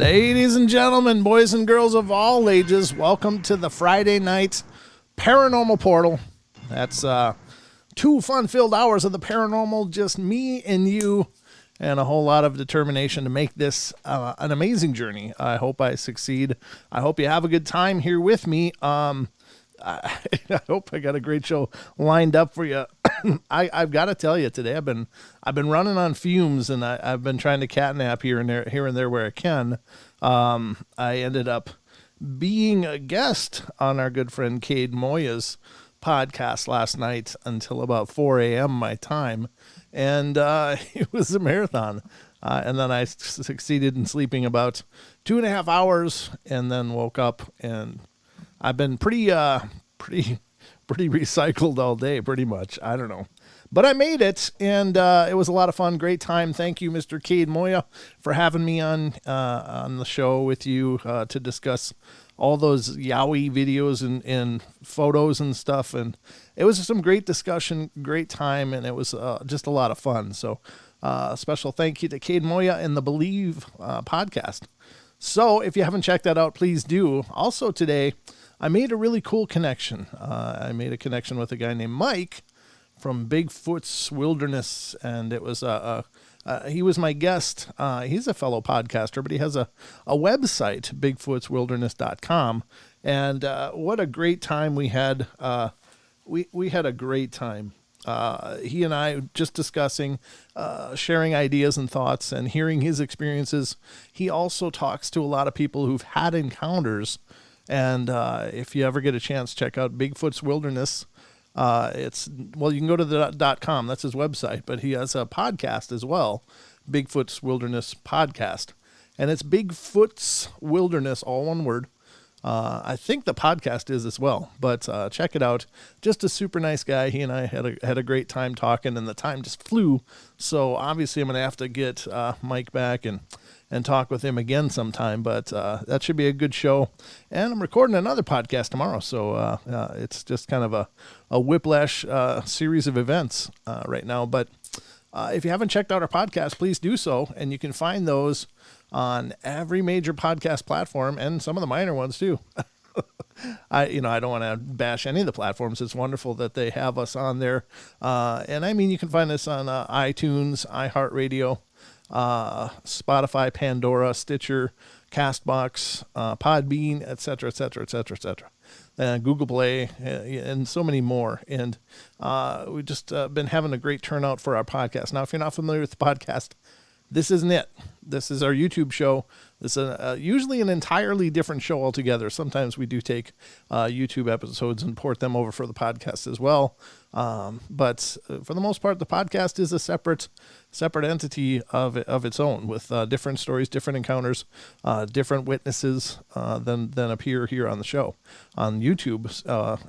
Ladies and gentlemen, boys and girls of all ages, welcome to the Friday night Paranormal Portal. That's 2 fun-filled hours of the paranormal, just me and you, and a whole lot of determination to make this an amazing journey. I hope I succeed. I hope you have a good time here with me. I hope I got a great show lined up for you. I've got to tell you today, I've been running on fumes, and I've been trying to catnap here and there where I can. I ended up being a guest on our good friend Cade Moya's podcast last night until about 4 a.m. my time, and it was a marathon. And then I succeeded in sleeping about 2.5 hours, and then woke up, and I've been pretty recycled all day, pretty much. I don't know. But I made it, and it was a lot of fun. Great time. Thank you, Mr. Cade Moya, for having me on the show with you to discuss all those Yowie videos and photos and stuff. And it was some great discussion, great time, and it was just a lot of fun. So special thank you to Cade Moya and the Believe podcast. So if you haven't checked that out, please do. Also today, I made a really cool connection. I made a connection with a guy named Mike from Bigfoot's Wilderness, and it was he was my guest. He's a fellow podcaster, but he has a website, bigfootswilderness.com, and what a great time we had. We had a great time. He and I just discussing, sharing ideas and thoughts and hearing his experiences. He also talks to a lot of people who've had encounters. And if you ever get a chance, check out Bigfoot's Wilderness. You can go to the .com. That's his website. But he has a podcast as well, Bigfoot's Wilderness Podcast. And it's Bigfoot's Wilderness, all one word. I think the podcast is as well. But check it out. Just a super nice guy. He and I had a great time talking, and the time just flew. So obviously I'm going to have to get Mike back and talk with him again sometime, but that should be a good show. And I'm recording another podcast tomorrow, so it's just kind of a whiplash series of events right now. But if you haven't checked out our podcast, please do so, and you can find those on every major podcast platform and some of the minor ones too. I don't want to bash any of the platforms. It's wonderful that they have us on there. And I mean, you can find us on iTunes, iHeartRadio, Spotify, Pandora, Stitcher, Castbox, Podbean, etc., Google Play, and so many more. And we've just been having a great turnout for our podcast. Now, if you're not familiar with the podcast, this isn't it. This is our YouTube show. This is usually an entirely different show altogether. Sometimes we do take YouTube episodes and port them over for the podcast as well. But for the most part, the podcast is a separate entity of its own, with different stories, different encounters, different witnesses than appear here on the show, on YouTube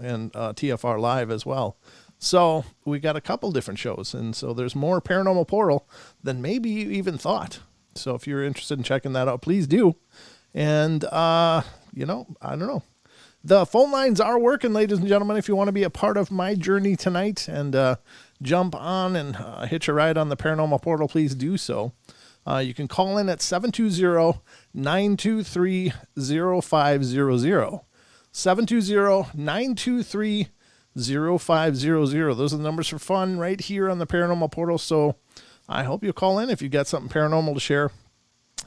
and TFR Live as well. So we got a couple different shows, and so there's more Paranormal Portal than maybe you even thought. So if you're interested in checking that out, please do. And, I don't know. The phone lines are working, ladies and gentlemen. If you want to be a part of my journey tonight and jump on and hitch a ride on the Paranormal Portal, please do so. You can call in at 720-923-0500. 720-923-0500. Those are the numbers for fun right here on the Paranormal Portal. So I hope you'll call in if you've got something paranormal to share.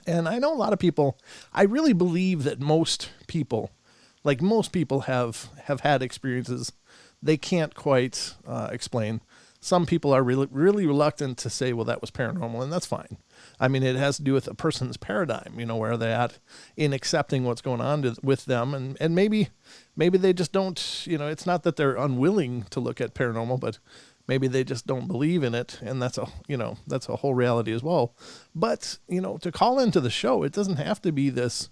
And I know a lot of people, I really believe that most people have had experiences they can't quite explain. Some people are really, really reluctant to say, well, that was paranormal, and that's fine. I mean, it has to do with a person's paradigm, where they're at in accepting what's going on with them. And maybe they just don't, it's not that they're unwilling to look at paranormal, but maybe they just don't believe in it. And that's a whole reality as well. But, to call into the show, it doesn't have to be this,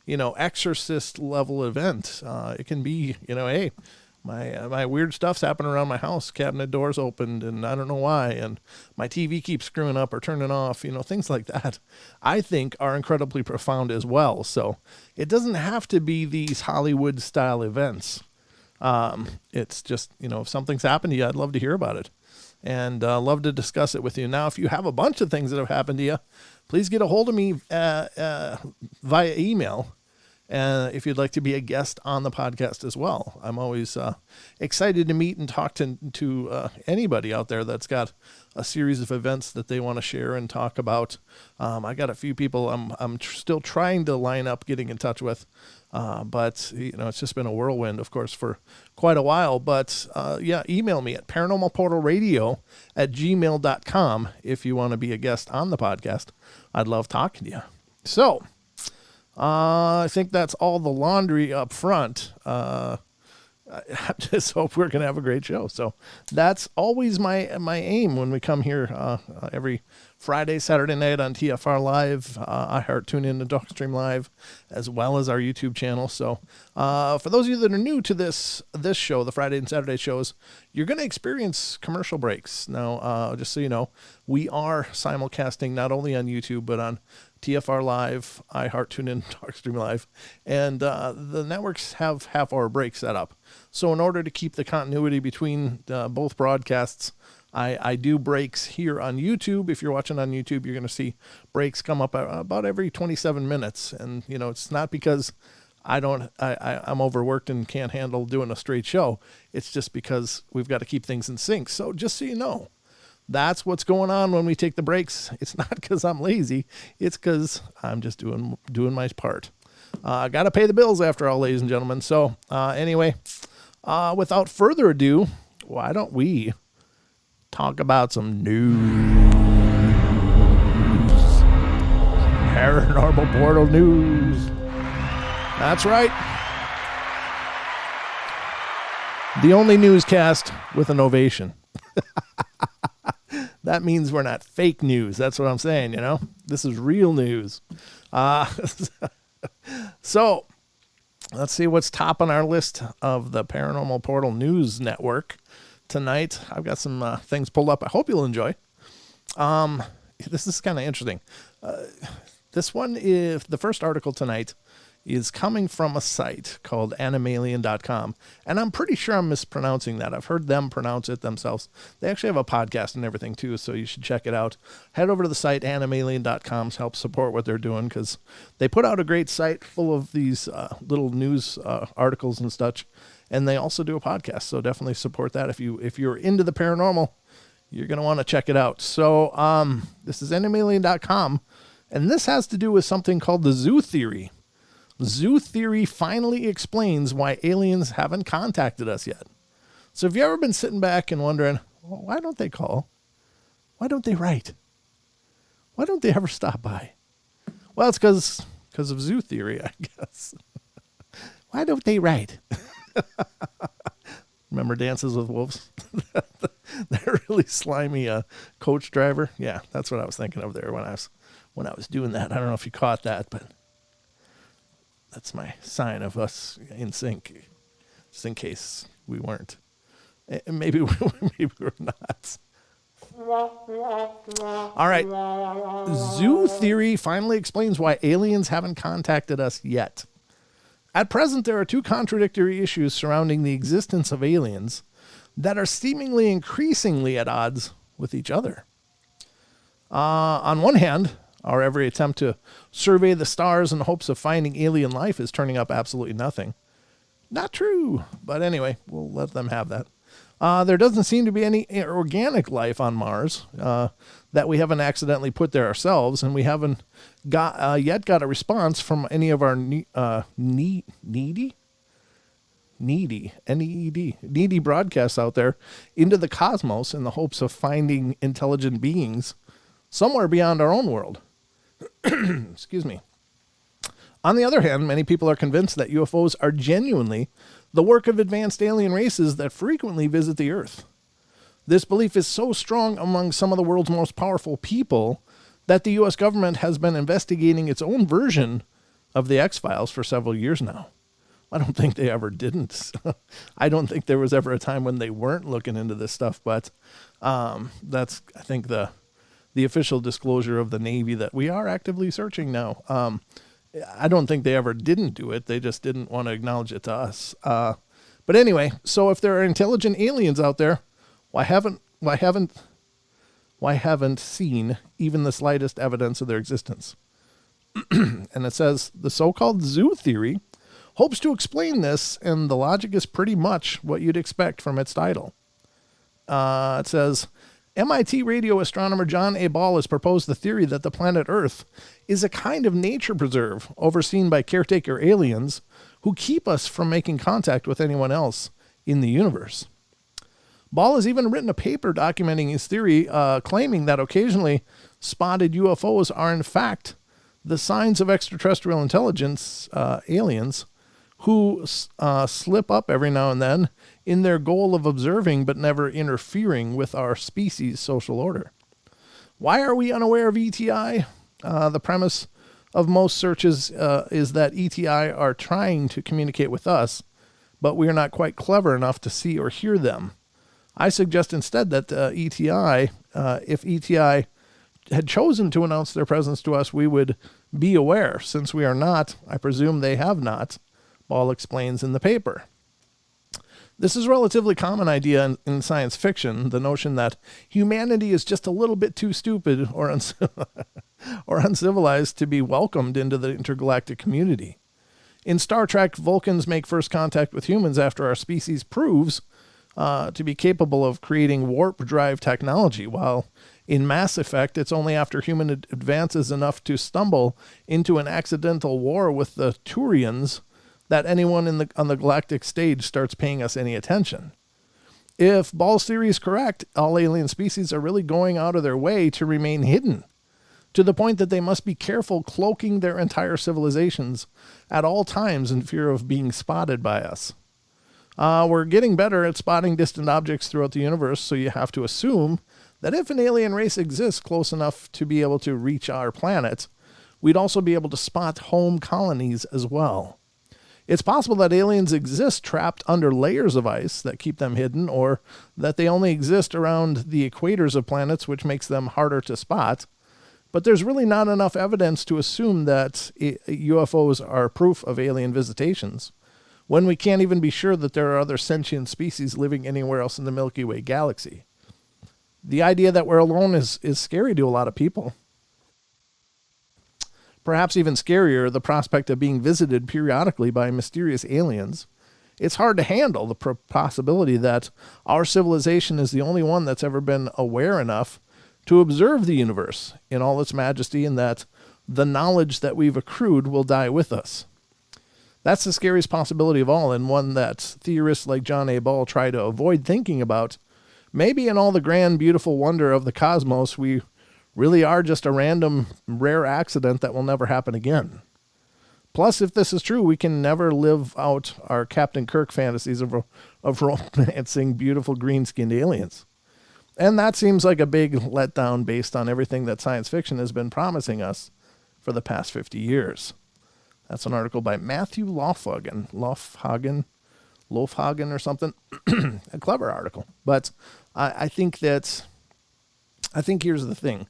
exorcist level event. It can be, hey, my weird stuff's happening around my house. Cabinet doors opened, and I don't know why. And my TV keeps screwing up or turning off. Things like that, I think, are incredibly profound as well. So it doesn't have to be these Hollywood-style events. It's just, if something's happened to you, I'd love to hear about it. and love to discuss it with you. Now, if you have a bunch of things that have happened to you, please get a hold of me via email. If you'd like to be a guest on the podcast as well. I'm always excited to meet and talk to anybody out there that's got a series of events that they want to share and talk about. I got a few people I'm still trying to line up, getting in touch with, but it's just been a whirlwind, of course, for quite a while. But email me at paranormalportalradio@gmail.com if you want to be a guest on the podcast. I'd love talking to you. So, I think that's all the laundry up front. I just hope we're going to have a great show. So that's always my aim when we come here every Friday, Saturday night on TFR Live, iHeart, TuneIn, and TalkStream Live, as well as our YouTube channel. So for those of you that are new to this show, the Friday and Saturday shows, you're going to experience commercial breaks. Now, just so you know, we are simulcasting not only on YouTube, but on TFR Live, iHeart, TuneIn, TalkStream Live, and the networks have half-hour breaks set up. So in order to keep the continuity between both broadcasts, I do breaks here on YouTube. If you're watching on YouTube, you're going to see breaks come up about every 27 minutes. And, it's not because I'm overworked and can't handle doing a straight show. It's just because we've got to keep things in sync. So just so you know, that's what's going on when we take the breaks. It's not because I'm lazy. It's because I'm just doing my part. I got to pay the bills after all, ladies and gentlemen. So anyway, without further ado, why don't we talk about some news? Paranormal Portal news. That's right. The only newscast with an ovation. That means we're not fake news. That's what I'm saying, This is real news. So, let's see what's top on our list of the Paranormal Portal News Network tonight. I've got some things pulled up I hope you'll enjoy. This is kind of interesting. This one, if the first article tonight is coming from a site called animalien.com, and I'm pretty sure I'm mispronouncing that. I've heard them pronounce it themselves. They actually have a podcast and everything too, so you should check it out. Head over to the site animalien.com to help support what they're doing, because they put out a great site full of these little news articles and such, and they also do a podcast, so definitely support that. If you're into the paranormal, you're going to want to check it out. So this is animalien.com, and this has to do with something called the zoo theory. Zoo theory finally explains why aliens haven't contacted us yet. So have you ever been sitting back and wondering, well, why don't they call? Why don't they write? Why don't they ever stop by? Well, it's because of zoo theory, I guess. Why don't they write? Remember Dances with Wolves? That really slimy coach driver. Yeah, that's what I was thinking of there when I was doing that. I don't know if you caught that, but that's my sign of us in sync, just in case we weren't. Maybe we're not. All right. Zoo theory finally explains why aliens haven't contacted us yet. At present, there are two contradictory issues surrounding the existence of aliens that are seemingly increasingly at odds with each other. On one hand, our every attempt to survey the stars in the hopes of finding alien life is turning up absolutely nothing. Not true, but anyway, we'll let them have that. There doesn't seem to be any organic life on Mars that we haven't accidentally put there ourselves, and we haven't yet got a response from any of our needy broadcasts out there into the cosmos in the hopes of finding intelligent beings somewhere beyond our own world. Excuse me. On the other hand, many people are convinced that UFOs are genuinely the work of advanced alien races that frequently visit the Earth. This belief is so strong among some of the world's most powerful people that the U.S. government has been investigating its own version of the X-Files for several years now. I don't think they ever didn't. I don't think there was ever a time when they weren't looking into this stuff, but that's, I think, the official disclosure of the Navy that we are actively searching now. I don't think they ever didn't do it. They just didn't want to acknowledge it to us. But anyway, so if there are intelligent aliens out there, why haven't why haven't seen even the slightest evidence of their existence. And it says the so-called zoo theory hopes to explain this, and the logic is pretty much what you'd expect from its title. It says MIT radio astronomer John A. Ball has proposed the theory that the planet Earth is a kind of nature preserve overseen by caretaker aliens who keep us from making contact with anyone else in the universe. Ball has even written a paper documenting his theory, claiming that occasionally spotted UFOs are in fact the signs of extraterrestrial intelligence, aliens, who slip up every now and then in their goal of observing but never interfering with our species' social order. Why are we unaware of ETI? The premise of most searches is that ETI are trying to communicate with us, but we are not quite clever enough to see or hear them. I suggest instead that if ETI had chosen to announce their presence to us, we would be aware. Since we are not, I presume they have not, Ball explains in the paper. This is a relatively common idea in science fiction, the notion that humanity is just a little bit too stupid or uncivilized to be welcomed into the intergalactic community. In Star Trek, Vulcans make first contact with humans after our species proves to be capable of creating warp drive technology, while in Mass Effect, it's only after human advances enough to stumble into an accidental war with the Turians that anyone on the galactic stage starts paying us any attention. If Ball's theory is correct, all alien species are really going out of their way to remain hidden, to the point that they must be careful cloaking their entire civilizations at all times in fear of being spotted by us. We're getting better at spotting distant objects throughout the universe, so you have to assume that if an alien race exists close enough to be able to reach our planet, we'd also be able to spot home colonies as well. It's possible that aliens exist trapped under layers of ice that keep them hidden, or that they only exist around the equators of planets, which makes them harder to spot. But there's really not enough evidence to assume that UFOs are proof of alien visitations, when we can't even be sure that there are other sentient species living anywhere else in the Milky Way galaxy. The idea that we're alone is scary to a lot of people. Perhaps even scarier, the prospect of being visited periodically by mysterious aliens. It's hard to handle the possibility that our civilization is the only one that's ever been aware enough to observe the universe in all its majesty, and that the knowledge that we've accrued will die with us. That's the scariest possibility of all, and one that theorists like John A. Ball try to avoid thinking about. Maybe in all the grand, beautiful wonder of the cosmos, we really are just a random, rare accident that will never happen again. Plus, if this is true, we can never live out our Captain Kirk fantasies of romancing beautiful green-skinned aliens. And that seems like a big letdown based on everything that science fiction has been promising us for the past 50 years. That's an article by Matthew Lofhagen or something. A clever article. But I think here's the thing.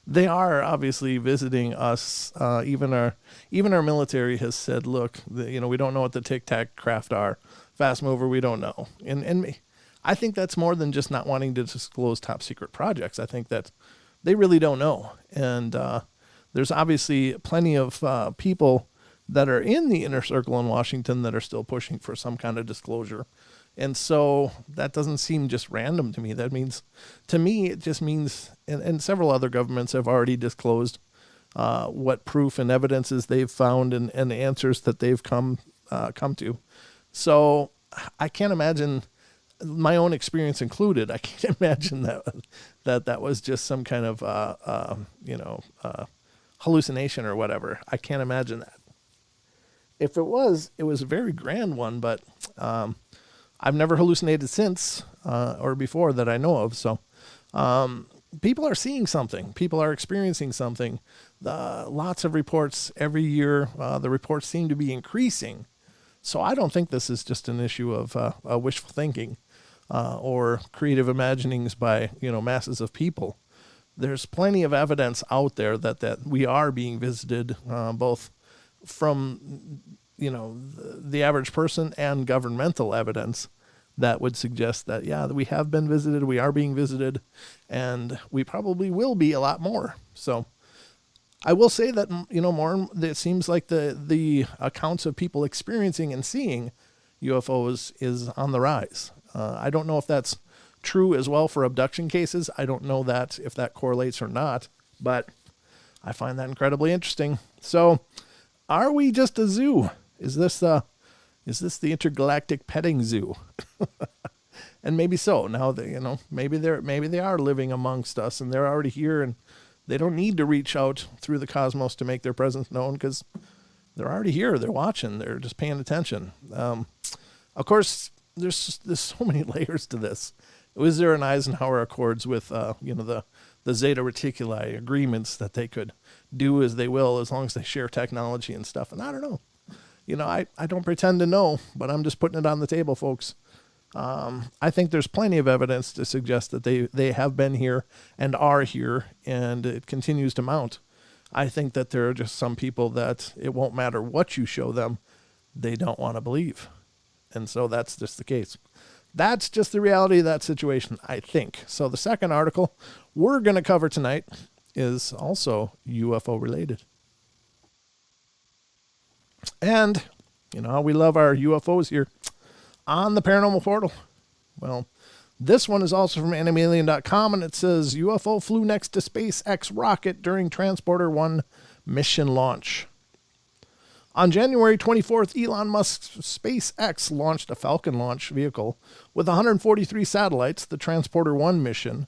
They are obviously visiting us. Even our military has said, look, we don't know what the tic-tac craft are. Fast mover, we don't know. And I think that's more than just not wanting to disclose top secret projects. I think that they really don't know. And there's obviously plenty of people that are in the inner circle in Washington that are still pushing for some kind of disclosure. And so that doesn't seem just random to me. That means, to me, it just means, and several other governments have already disclosed what proof and evidences they've found and answers that they've come to. So I can't imagine, my own experience included, I can't imagine that was just some kind of, hallucination or whatever. I can't imagine that. If it was a very grand one, but I've never hallucinated since or before that I know of. So people are seeing something. People are experiencing something. Lots of reports every year. The reports seem to be increasing. So I don't think this is just an issue of wishful thinking or creative imaginings by masses of people. There's plenty of evidence out there that we are being visited, both from the average person and governmental evidence that would suggest that, yeah, we have been visited, we are being visited, and we probably will be a lot more. So I will say that, more, it seems like the accounts of people experiencing and seeing UFOs is on the rise. I don't know if that's true as well for abduction cases. I don't know that if that correlates or not, but I find that incredibly interesting. So, are we just a zoo? Is this the intergalactic petting zoo? And maybe so. Now that maybe they are living amongst us and they're already here, and they don't need to reach out through the cosmos to make their presence known because they're already here. They're watching. They're just paying attention. Of course, there's so many layers to this. Was there an Eisenhower Accords with the Zeta Reticuli agreements that they could do as they will as long as they share technology and stuff? And I don't know. I don't pretend to know, but I'm just putting it on the table, folks. I think there's plenty of evidence to suggest that they have been here and are here, and it continues to mount. I think that there are just some people that it won't matter what you show them, they don't want to believe. And so that's just the case. That's just the reality of that situation, I think. So the second article we're going to cover tonight is also UFO related. And you know how we love our UFOs here on the Paranormal Portal. Well, this one is also from animalien.com, and it says UFO flew next to SpaceX rocket during Transporter 1 mission launch. On January 24th, Elon Musk's SpaceX launched a Falcon launch vehicle with 143 satellites, the Transporter 1 mission.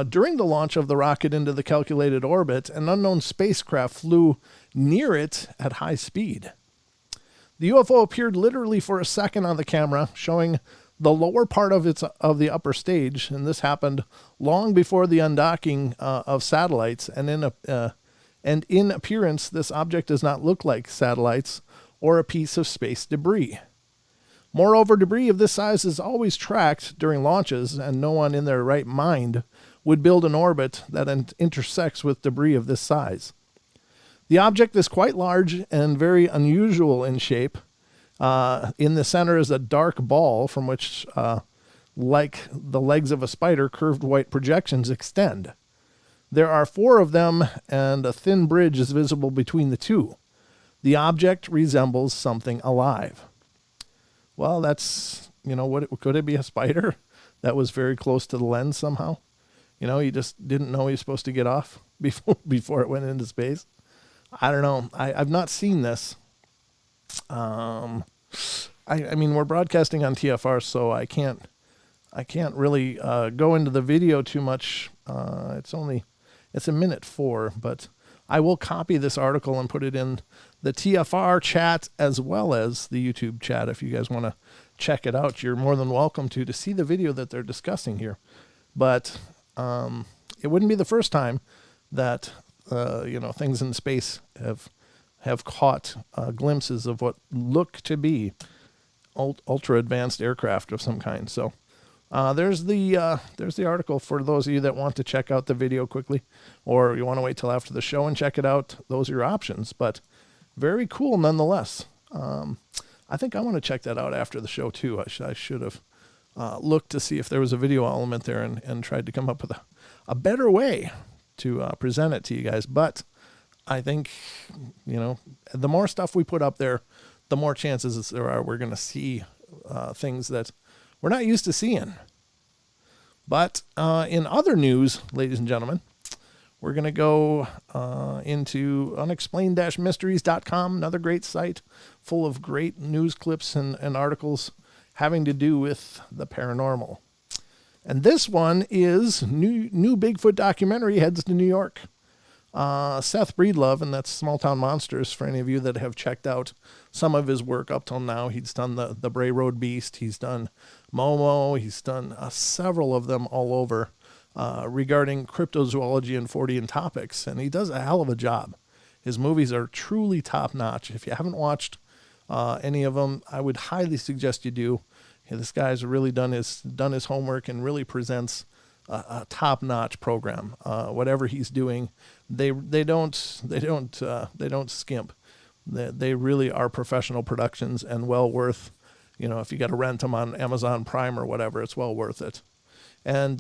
During the launch of the rocket into the calculated orbit, an unknown spacecraft flew near it at high speed. The UFO appeared literally for a second on the camera, showing the lower part of the upper stage, and this happened long before the undocking of satellites. And in appearance, this object does not look like satellites or a piece of space debris. Moreover, debris of this size is always tracked during launches, and no one in their right mind would build an orbit that intersects with debris of this size. The object is quite large and very unusual in shape. In the center is a dark ball from which, like the legs of a spider, curved white projections extend. There are 4 of them, and a thin bridge is visible between the 2. The object resembles something alive. Well, that's, could it be a spider that was very close to the lens somehow? He just didn't know he was supposed to get off before it went into space. I don't know. I've not seen this. I mean, we're broadcasting on TFR, so I can't really go into the video too much. It's a minute 4, but I will copy this article and put it in the TFR chat as well as the YouTube chat. If you guys want to check it out, you're more than welcome to see the video that they're discussing here. But it wouldn't be the first time that things in space have caught glimpses of what look to be ultra advanced aircraft of some kind. So there's the article for those of you that want to check out the video quickly, or you want to wait till after the show and check it out. Those are your options, but very cool nonetheless. I think I want to check that out after the show too. I should have looked to see if there was a video element there and tried to come up with a better way to present it to you guys. But I think, the more stuff we put up there, the more chances there are we're going to see things that we're not used to seeing. But in other news, ladies and gentlemen, we're going to go into unexplained-mysteries.com, another great site full of great news clips and articles having to do with the paranormal. And this one is new Bigfoot documentary heads to New York. Seth Breedlove, and that's Small Town Monsters, for any of you that have checked out some of his work up till now. He's done the Bray Road Beast, he's done Momo, he's done several of them all over regarding cryptozoology and Fortean topics, and he does a hell of a job. His movies are truly top-notch. If you haven't watched any of them, I would highly suggest you do. This guy's really done his homework and really presents a top-notch program. Whatever he's doing, they don't skimp. They really are professional productions and well worth if you got to rent them on Amazon Prime or whatever, it's well worth it. And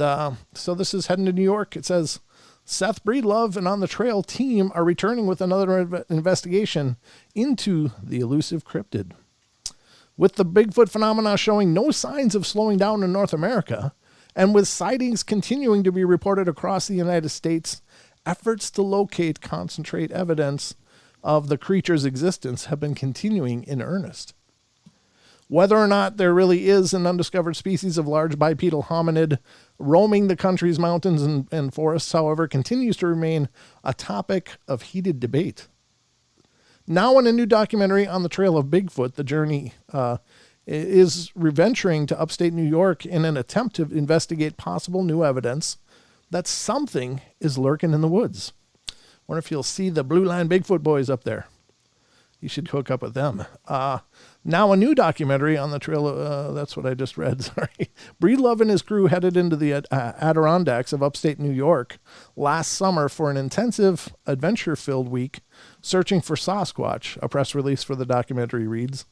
so this is heading to New York. It says Seth Breedlove and On the Trail team are returning with another investigation into the elusive cryptid. With the Bigfoot phenomena showing no signs of slowing down in North America, and with sightings continuing to be reported across the United States, efforts to locate, concentrate evidence of the creature's existence have been continuing in earnest. Whether or not there really is an undiscovered species of large bipedal hominid roaming the country's mountains and forests, however, continues to remain a topic of heated debate. Now in a new documentary on the trail of Bigfoot, The Journey is reventuring to upstate New York in an attempt to investigate possible new evidence that something is lurking in the woods. Wonder if you'll see the Blue Line Bigfoot boys up there. You should hook up with them. Now a new documentary on the trail. That's what I just read. Sorry. Breedlove and his crew headed into the Adirondacks of upstate New York last summer for an intensive adventure-filled week searching for Sasquatch. A press release for the documentary reads,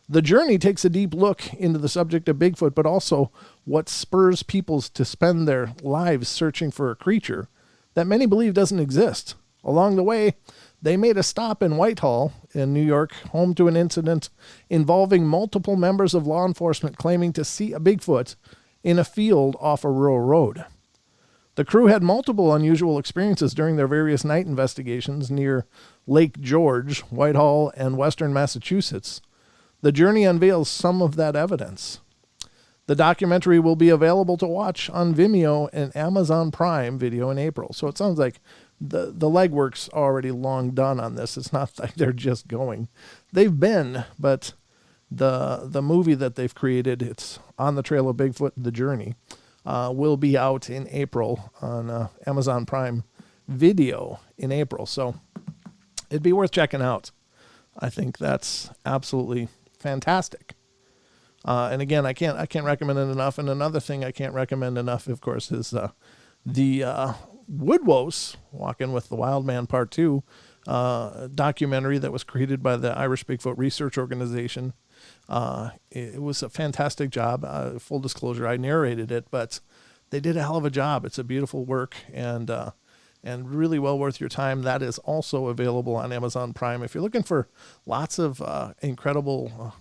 "The journey takes a deep look into the subject of Bigfoot, but also what spurs people to spend their lives searching for a creature that many believe doesn't exist. Along the way, they made a stop in Whitehall in New York, home to an incident involving multiple members of law enforcement claiming to see a Bigfoot in a field off a rural road. The crew had multiple unusual experiences during their various night investigations near Lake George, Whitehall, and western Massachusetts. The journey unveils some of that evidence. The documentary will be available to watch on Vimeo and Amazon Prime Video in April." So it sounds like the legwork's already long done on this. It's not like they're just going. They've been, but the movie that they've created, it's On the Trail of Bigfoot, The Journey, will be out in April on Amazon Prime Video in April. So it'd be worth checking out. I think that's absolutely fantastic. And again, I can't recommend it enough. And another thing I can't recommend enough, of course, is the Woodwose, Walking with the Wild Man Part 2 documentary that was created by the Irish Bigfoot Research Organization. It was a fantastic job. Full disclosure, I narrated it, but they did a hell of a job. It's a beautiful work and really well worth your time. That is also available on Amazon Prime. If you're looking for lots of incredible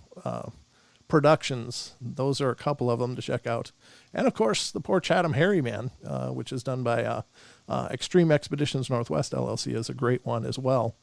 productions, those are a couple of them to check out. And of course, the Poor Chatham Hairy Man, which is done by Extreme Expeditions Northwest LLC, is a great one as well.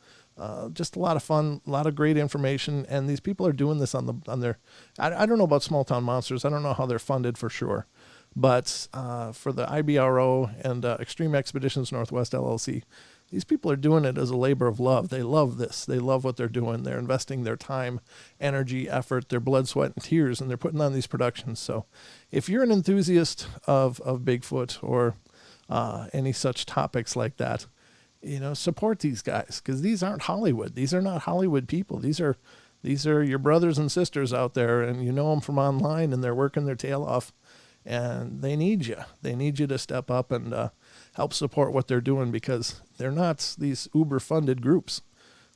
Just a lot of fun, a lot of great information, and these people are doing this on their. I don't know about Small Town Monsters. I don't know how they're funded for sure, but for the IBRO and Extreme Expeditions Northwest LLC, these people are doing it as a labor of love. They love this. They love what they're doing. They're investing their time, energy, effort, their blood, sweat, and tears, and they're putting on these productions. So if you're an enthusiast of Bigfoot or any such topics like that, support these guys, because these aren't Hollywood. These are not Hollywood people. These are your brothers and sisters out there, and you know them from online, and they're working their tail off, and they need you. They need you to step up and help support what they're doing, because they're not these Uber-funded groups.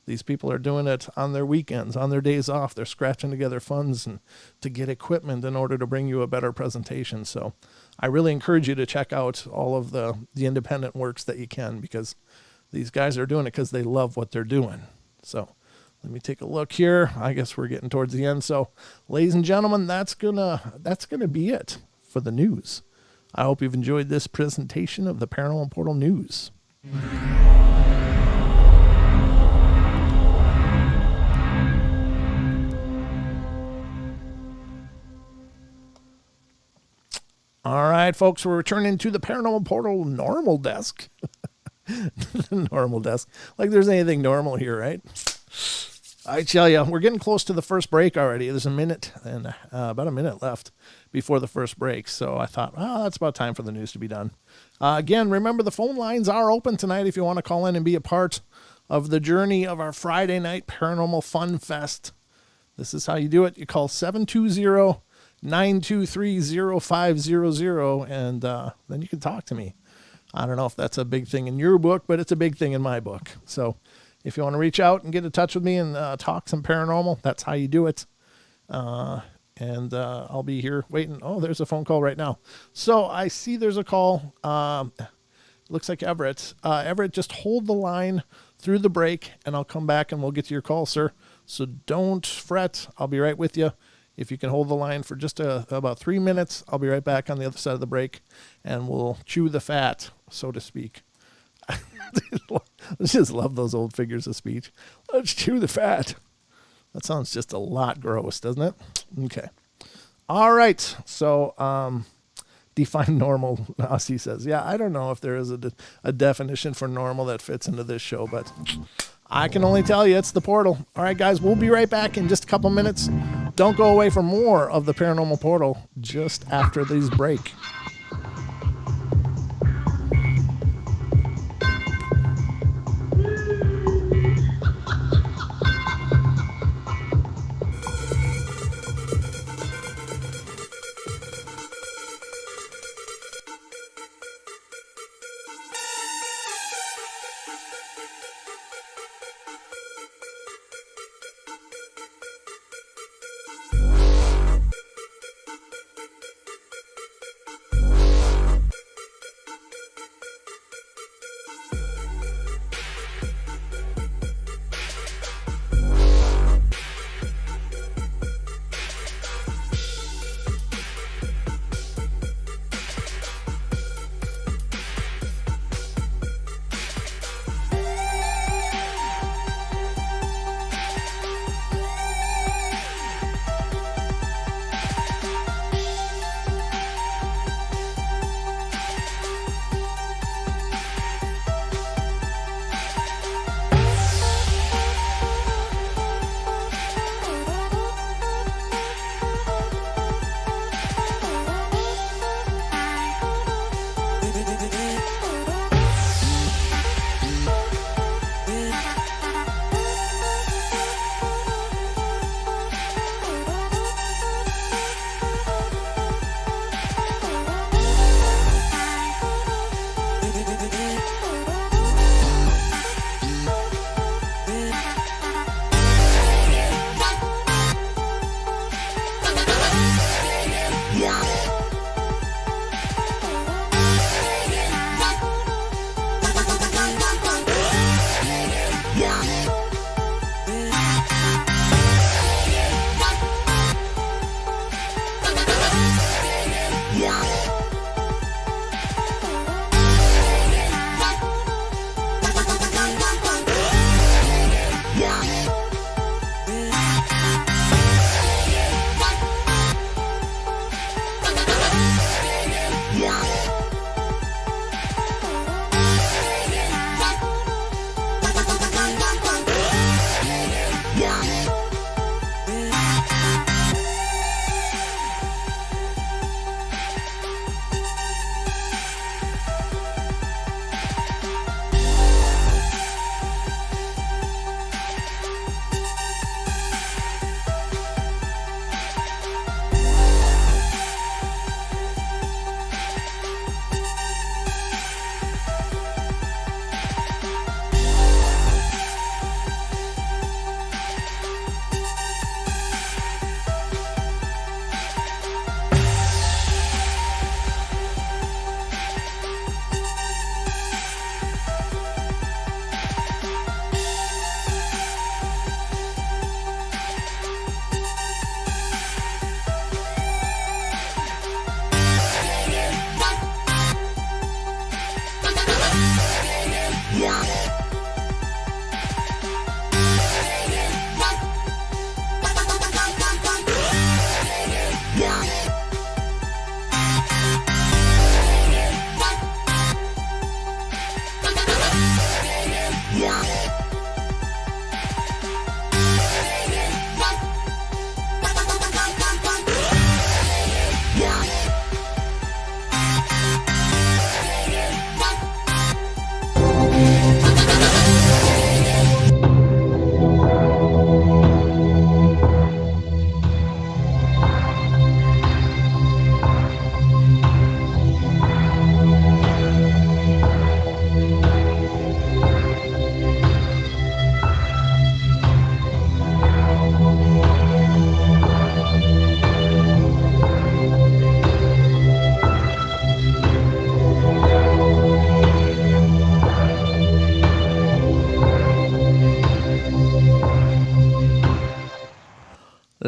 These people are doing it on their weekends, on their days off. They're scratching together funds and to get equipment in order to bring you a better presentation. So I really encourage you to check out all of the independent works that you can, because these guys are doing it because they love what they're doing. So let me take a look here. I guess we're getting towards the end. So ladies and gentlemen, that's gonna be it for the news. I hope you've enjoyed this presentation of the Paranormal Portal News. All right, folks, we're returning to the Paranormal Portal normal desk. Normal desk. Like there's anything normal here, right? I tell you, we're getting close to the first break already. There's a minute and about a minute left before the first break. So I thought, that's about time for the news to be done. Again, remember the phone lines are open tonight if you want to call in and be a part of the journey of our Friday night Paranormal Fun Fest. This is how you do it. You call 720-923-0500, and then you can talk to me. I don't know if that's a big thing in your book, but it's a big thing in my book. So if you want to reach out and get in touch with me and talk some paranormal, that's how you do it. and I'll be here waiting. Oh, there's a phone call right now. So I see there's a call. Looks like Everett. Everett, just hold the line through the break, and I'll come back and we'll get to your call, sir. So don't fret. I'll be right with you. If you can hold the line for just about 3 minutes, I'll be right back on the other side of the break, and we'll chew the fat, so to speak. I just love those old figures of speech. Let's chew the fat. That sounds just a lot gross, doesn't it? Okay. All right. So define normal, Aussie says. Yeah, I don't know if there is a definition for normal that fits into this show, but I can only tell you it's the portal. All right, guys, we'll be right back in just a couple minutes. Don't go away for more of the Paranormal Portal just after this break.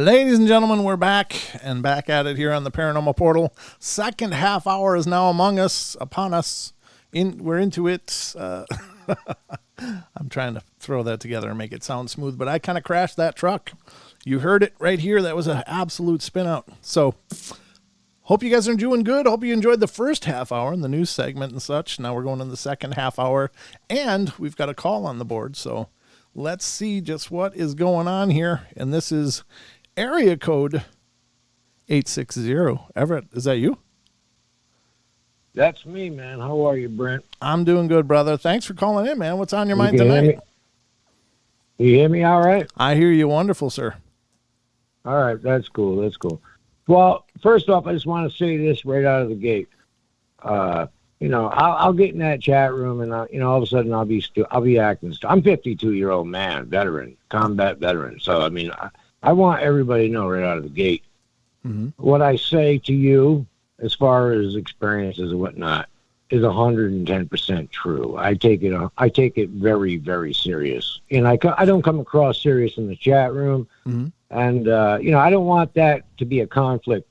Ladies and gentlemen, we're back at it here on the Paranormal Portal. Second half hour is now upon us. We're into it. I'm trying to throw that together and make it sound smooth, but I kind of crashed that truck. You heard it right here. That was an absolute spin out. So hope you guys are doing good. Hope you enjoyed the first half hour and the news segment and such. Now we're going to the second half hour, and we've got a call on the board. So let's see just what is going on here. And this is area code 860. Everett, is that you? That's me, man. How are you, Brent? I'm doing good, brother. Thanks for calling in, man. What's on your mind tonight? You hear me all right? I hear you wonderful, sir. All right, that's cool. That's cool. Well, first off, I just want to say this right out of the gate. I'll get in that chat room, and all of a sudden I'll be acting. I'm a 52-year-old man, veteran, combat veteran. So I mean, I want everybody to know right out of the gate what I say to you, as far as experiences and whatnot, is 110% true. I take it very, very serious, and I don't come across serious in the chat room. And, I don't want that to be a conflict,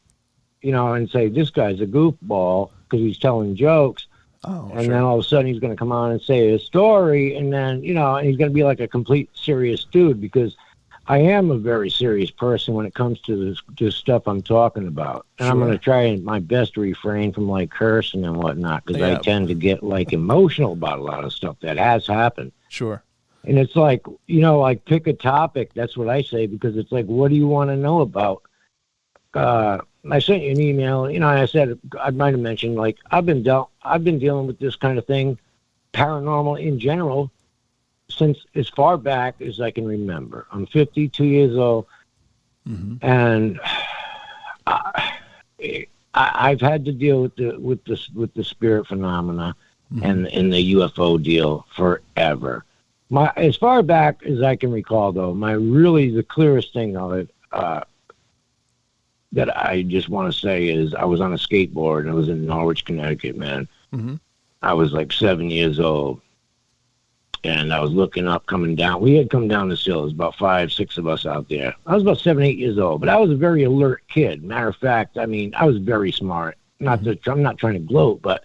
and say, this guy's a goofball because he's telling jokes. Then all of a sudden he's going to come on and say a story. And then, and he's going to be like a complete serious dude, because I am a very serious person when it comes to this stuff I'm talking about. And I'm going to try my best to refrain from like cursing and whatnot, because I tend to get like emotional about a lot of stuff that has happened. Sure. And it's like, like pick a topic. That's what I say, because it's like, what do you want to know about? I sent you an email. I said, I might have mentioned, like, I've been dealing with this kind of thing, paranormal in general, since as far back as I can remember. I'm 52 years old, and I've had to deal with the spirit phenomena and the UFO deal forever. As far back as I can recall, though, the clearest thing of it that I just want to say is I was on a skateboard, and I was in Norwich, Connecticut, man. I was like 7 years old, and I was looking up, coming down. We had come down this hill. There was about 5, 6 of us out there. I was about 7, 8 years old, but I was a very alert kid. Matter of fact, I mean, I was very smart. I'm not trying to gloat, but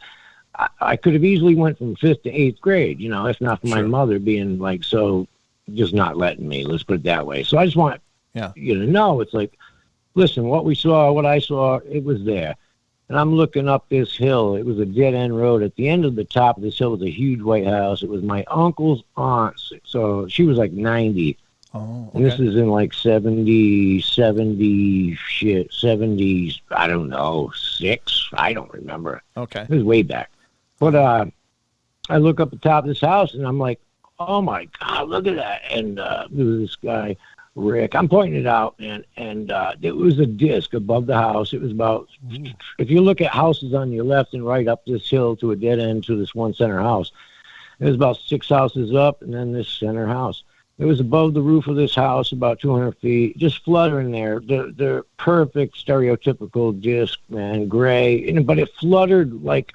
I could have easily went from 5th to 8th grade, if not for my mother being like, so just not letting me, let's put it that way. So I just want you to know, it's like, listen, what I saw, it was there. And I'm looking up this hill. It was a dead end road. At the end of the top of this hill was a huge white house. It was my uncle's aunt. So she was like 90. Oh, okay. And this is in like 70s, I don't know, 6. I don't remember. Okay. It was way back. But I look up the top of this house, and I'm like, oh, my God, look at that. And there was this guy, Rick. I'm pointing it out, and it was a disc above the house. It was about, if you look at houses on your left and right up this hill to a dead end to this one center house, it was about 6 houses up, and then this center house. It was above the roof of this house, about 200 feet, just fluttering there. The perfect stereotypical disc, man, gray. But it fluttered like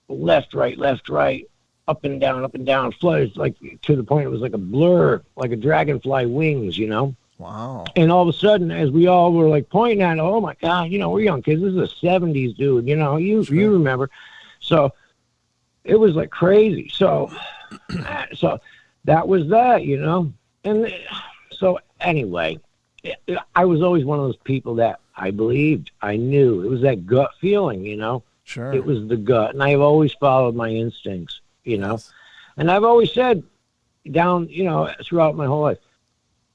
left, right, up and down, fluttered like to the point it was like a blur, like a dragonfly wings, Wow. And all of a sudden, as we all were like pointing at it, oh my God, we're young kids. This is the 70s, dude. You remember. So it was like crazy. So that was that, And so anyway, I was always one of those people that I believed. I knew. It was that gut feeling, Sure. It was the gut. And I've always followed my instincts, Yes. And I've always said down, throughout my whole life,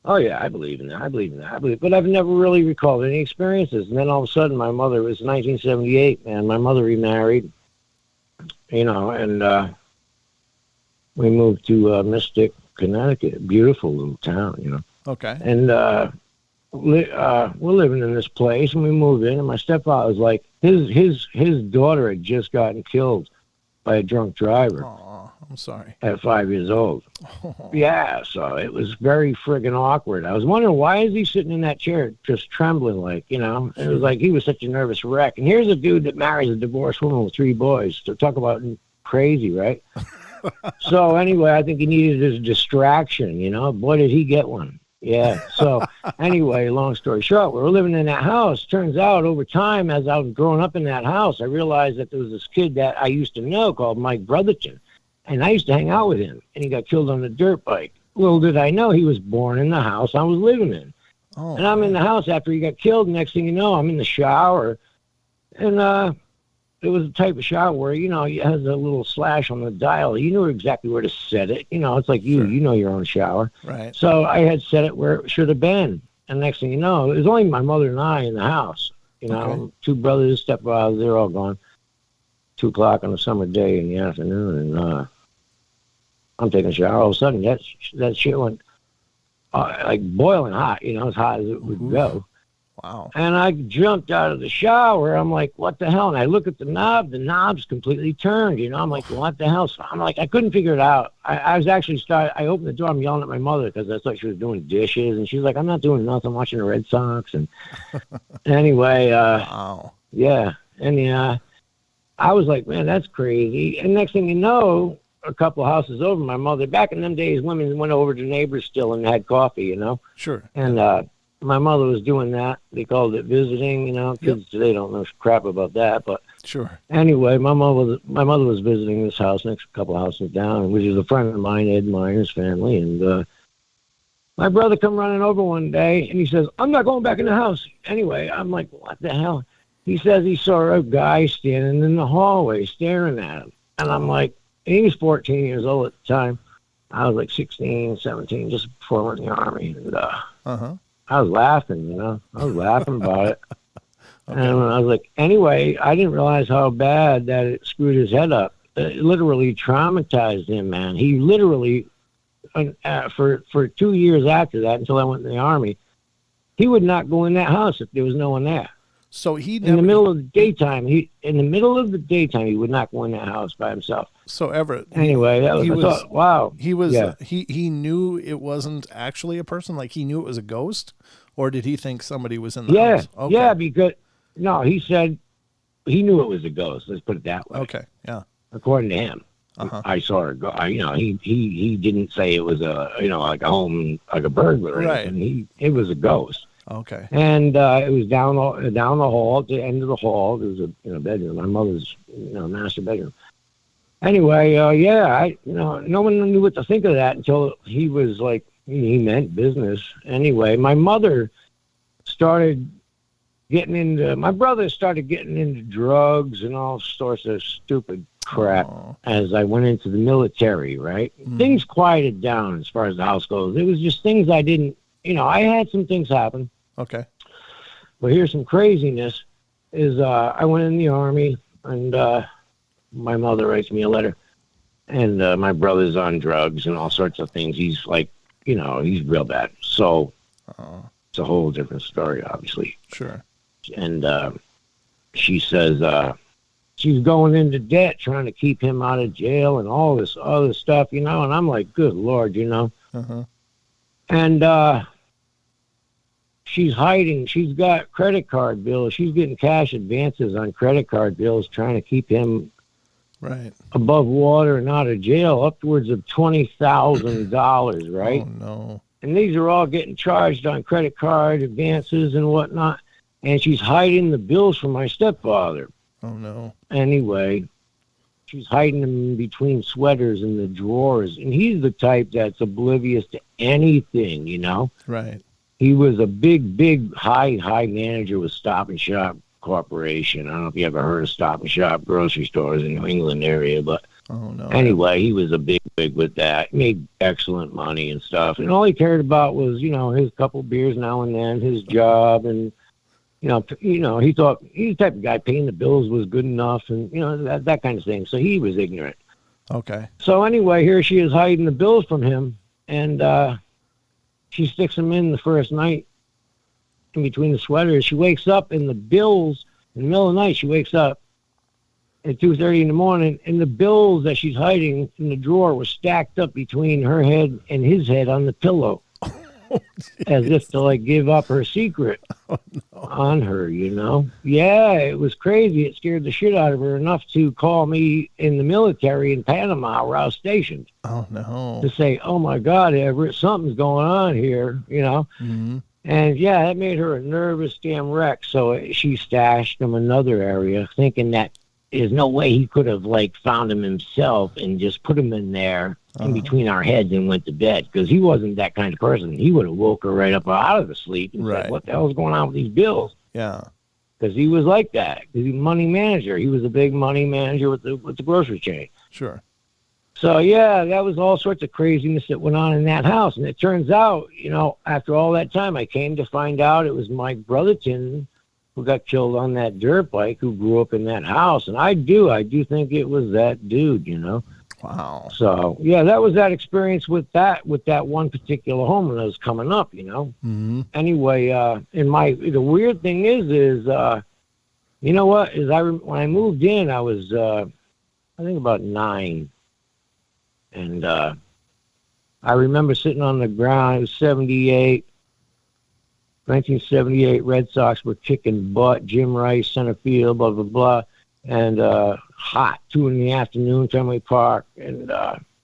oh, yeah, I believe in that. But I've never really recalled any experiences. And then all of a sudden, my mother, it was 1978, man. My mother remarried, and we moved to Mystic, Connecticut, a beautiful little town, Okay. And we're living in this place, and we moved in, and my stepfather was like, his daughter had just gotten killed by a drunk driver. Oh, I'm sorry. At 5 years old. Oh. Yeah, so it was very friggin' awkward. I was wondering, why is he sitting in that chair just trembling like, Sure. It was like he was such a nervous wreck. And here's a dude that marries a divorced woman with 3 boys. So talk about crazy, right? So anyway, I think he needed his distraction, Boy, did he get one. Yeah. So anyway, long story short, we were living in that house. Turns out over time, as I was growing up in that house, I realized that there was this kid that I used to know called Mike Brotherton. And I used to hang out with him. And he got killed on a dirt bike. Little did I know he was born in the house I was living in. Oh, and I'm in the house after he got killed. Next thing you know, I'm in the shower. And it was the type of shower where, it has a little slash on the dial. You knew exactly where to set it. It's like you know your own shower. Right. So I had set it where it should have been. And next thing you know, it was only my mother and I in the house. Okay. 2 brothers, stepfathers, they're all gone. 2 o'clock on a summer day in the afternoon. And I'm taking a shower. All of a sudden, that shit went like boiling hot, as hot as it would go. Wow. And I jumped out of the shower. I'm like, what the hell? And I look at the knob. The knob's completely turned. I'm like, what the hell? So I'm like, I couldn't figure it out. I was actually I opened the door. I'm yelling at my mother because I thought she was doing dishes. And she's like, I'm not doing nothing. I'm watching the Red Sox. And anyway, wow. Yeah. And I was like, man, that's crazy. And next thing you know, a couple of houses over, my mother, back in them days, women went over to neighbors still and had coffee, Sure. And my mother was doing that. They called it visiting, Kids today don't know crap about that. But sure. Anyway, my mother was visiting this house next couple of houses down, which is a friend of mine, Ed Miner's family. And my brother come running over one day, and he says, I'm not going back in the house. Anyway, I'm like, what the hell? He says he saw a guy standing in the hallway staring at him. And I'm like, and he was 14 years old at the time. I was like 16, 17, just before I went in the Army. And I was laughing, I was laughing about it. Okay. And I was like, anyway, I didn't realize how bad that it screwed his head up. It literally traumatized him, man. He literally, for 2 years after that, until I went in the Army, he would not go in that house if there was no one there. So in the middle of the daytime, he would not go in that house by himself. So Everett. Anyway, wow. He was. He knew it wasn't actually a person. Like he knew it was a ghost, or did he think somebody was in the house? Okay. Yeah, because no, he said he knew it was a ghost. Let's put it that way. Okay. Yeah. According to him, I saw it go. He didn't say it was like a home, like a burglar. Or right. Anything. It was a ghost. Okay. And it was down the hall, at the end of the hall. There was a bedroom, my mother's master bedroom. Anyway, no one knew what to think of that until he was like, he meant business. Anyway, my brother started getting into drugs and all sorts of stupid crap as I went into the military, right? Things quieted down as far as the house goes. It was just things I didn't, I had some things happen. Okay. But here's some craziness is I went in the Army and my mother writes me a letter and my brother's on drugs and all sorts of things. He's like, he's real bad. So it's a whole different story, obviously. Sure. And she says she's going into debt trying to keep him out of jail and all this other stuff, and I'm like, good Lord, And she's hiding. She's got credit card bills. She's getting cash advances on credit card bills, trying to keep him right above water and out of jail, upwards of $20,000, right? Oh, no. And these are all getting charged on credit card advances and whatnot. And she's hiding the bills from my stepfather. Oh, no. Anyway, she's hiding them in between sweaters in the drawers. And he's the type that's oblivious to anything, Right. He was a big, high manager with Stop and Shop Corporation. I don't know if you ever heard of Stop and Shop grocery stores in the New England area, but anyway, he was a big with that. Made excellent money and stuff. And all he cared about was, his couple beers now and then, his job, and he thought he's the type of guy paying the bills was good enough, and that kind of thing. So he was ignorant. Okay. So anyway, here she is hiding the bills from him, and she sticks them in the first night in between the sweaters. She wakes up in the bills in the middle of the night. She wakes up at 2:30 in the morning, and the bills that she's hiding in the drawer were stacked up between her head and his head on the pillow. as if to like give up her secret on her, you know? Yeah, it was crazy. It scared the shit out of her enough to call me in the military in Panama where I was stationed. Oh, no. To say, oh my God, Everett, something's going on here, you know? Mm-hmm. And yeah, that made her a nervous damn wreck. So she stashed him another area, thinking that there's no way he could have like found him himself and just put him in there in between our heads and went to bed, because he wasn't that kind of person. He would have woke her right up out of the sleep and said, what the hell's going on with these bills? Yeah. Because he was like that. He's a money manager. He was a big money manager with the grocery chain. Sure. So, yeah, that was all sorts of craziness that went on in that house. And it turns out, you know, after all that time, I came to find out it was Mike Brotherton who got killed on that dirt bike, who grew up in that house. And I do think it was that dude, you know. Wow. So, yeah, that was that experience with that one particular home when I was coming up, you know. Mm-hmm. Anyway, the weird thing is you know what, when I moved in, I was, I think about 9. And I remember sitting on the ground. It was 1978. Red Sox were kicking butt. Jim Rice, center field, blah, blah, blah. And hot, 2 in the afternoon, Fenway Park. And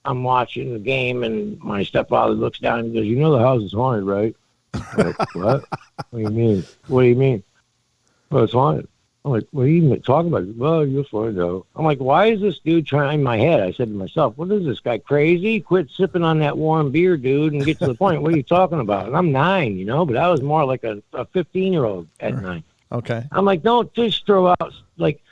I'm watching the game, and my stepfather looks down and goes, you know the house is haunted, right? I'm like, what? What do you mean? What do you mean? Well, it's haunted. I'm like, what are you even talking about? Well, you'll find out. I'm like, why is this dude trying? In my head, I said to myself, what is this guy, crazy? Quit sipping on that warm beer, dude, and get to the point. What are you talking about? And I'm 9, you know, but I was more like a 15-year-old at 9. Okay. I'm like, don't just throw out, like,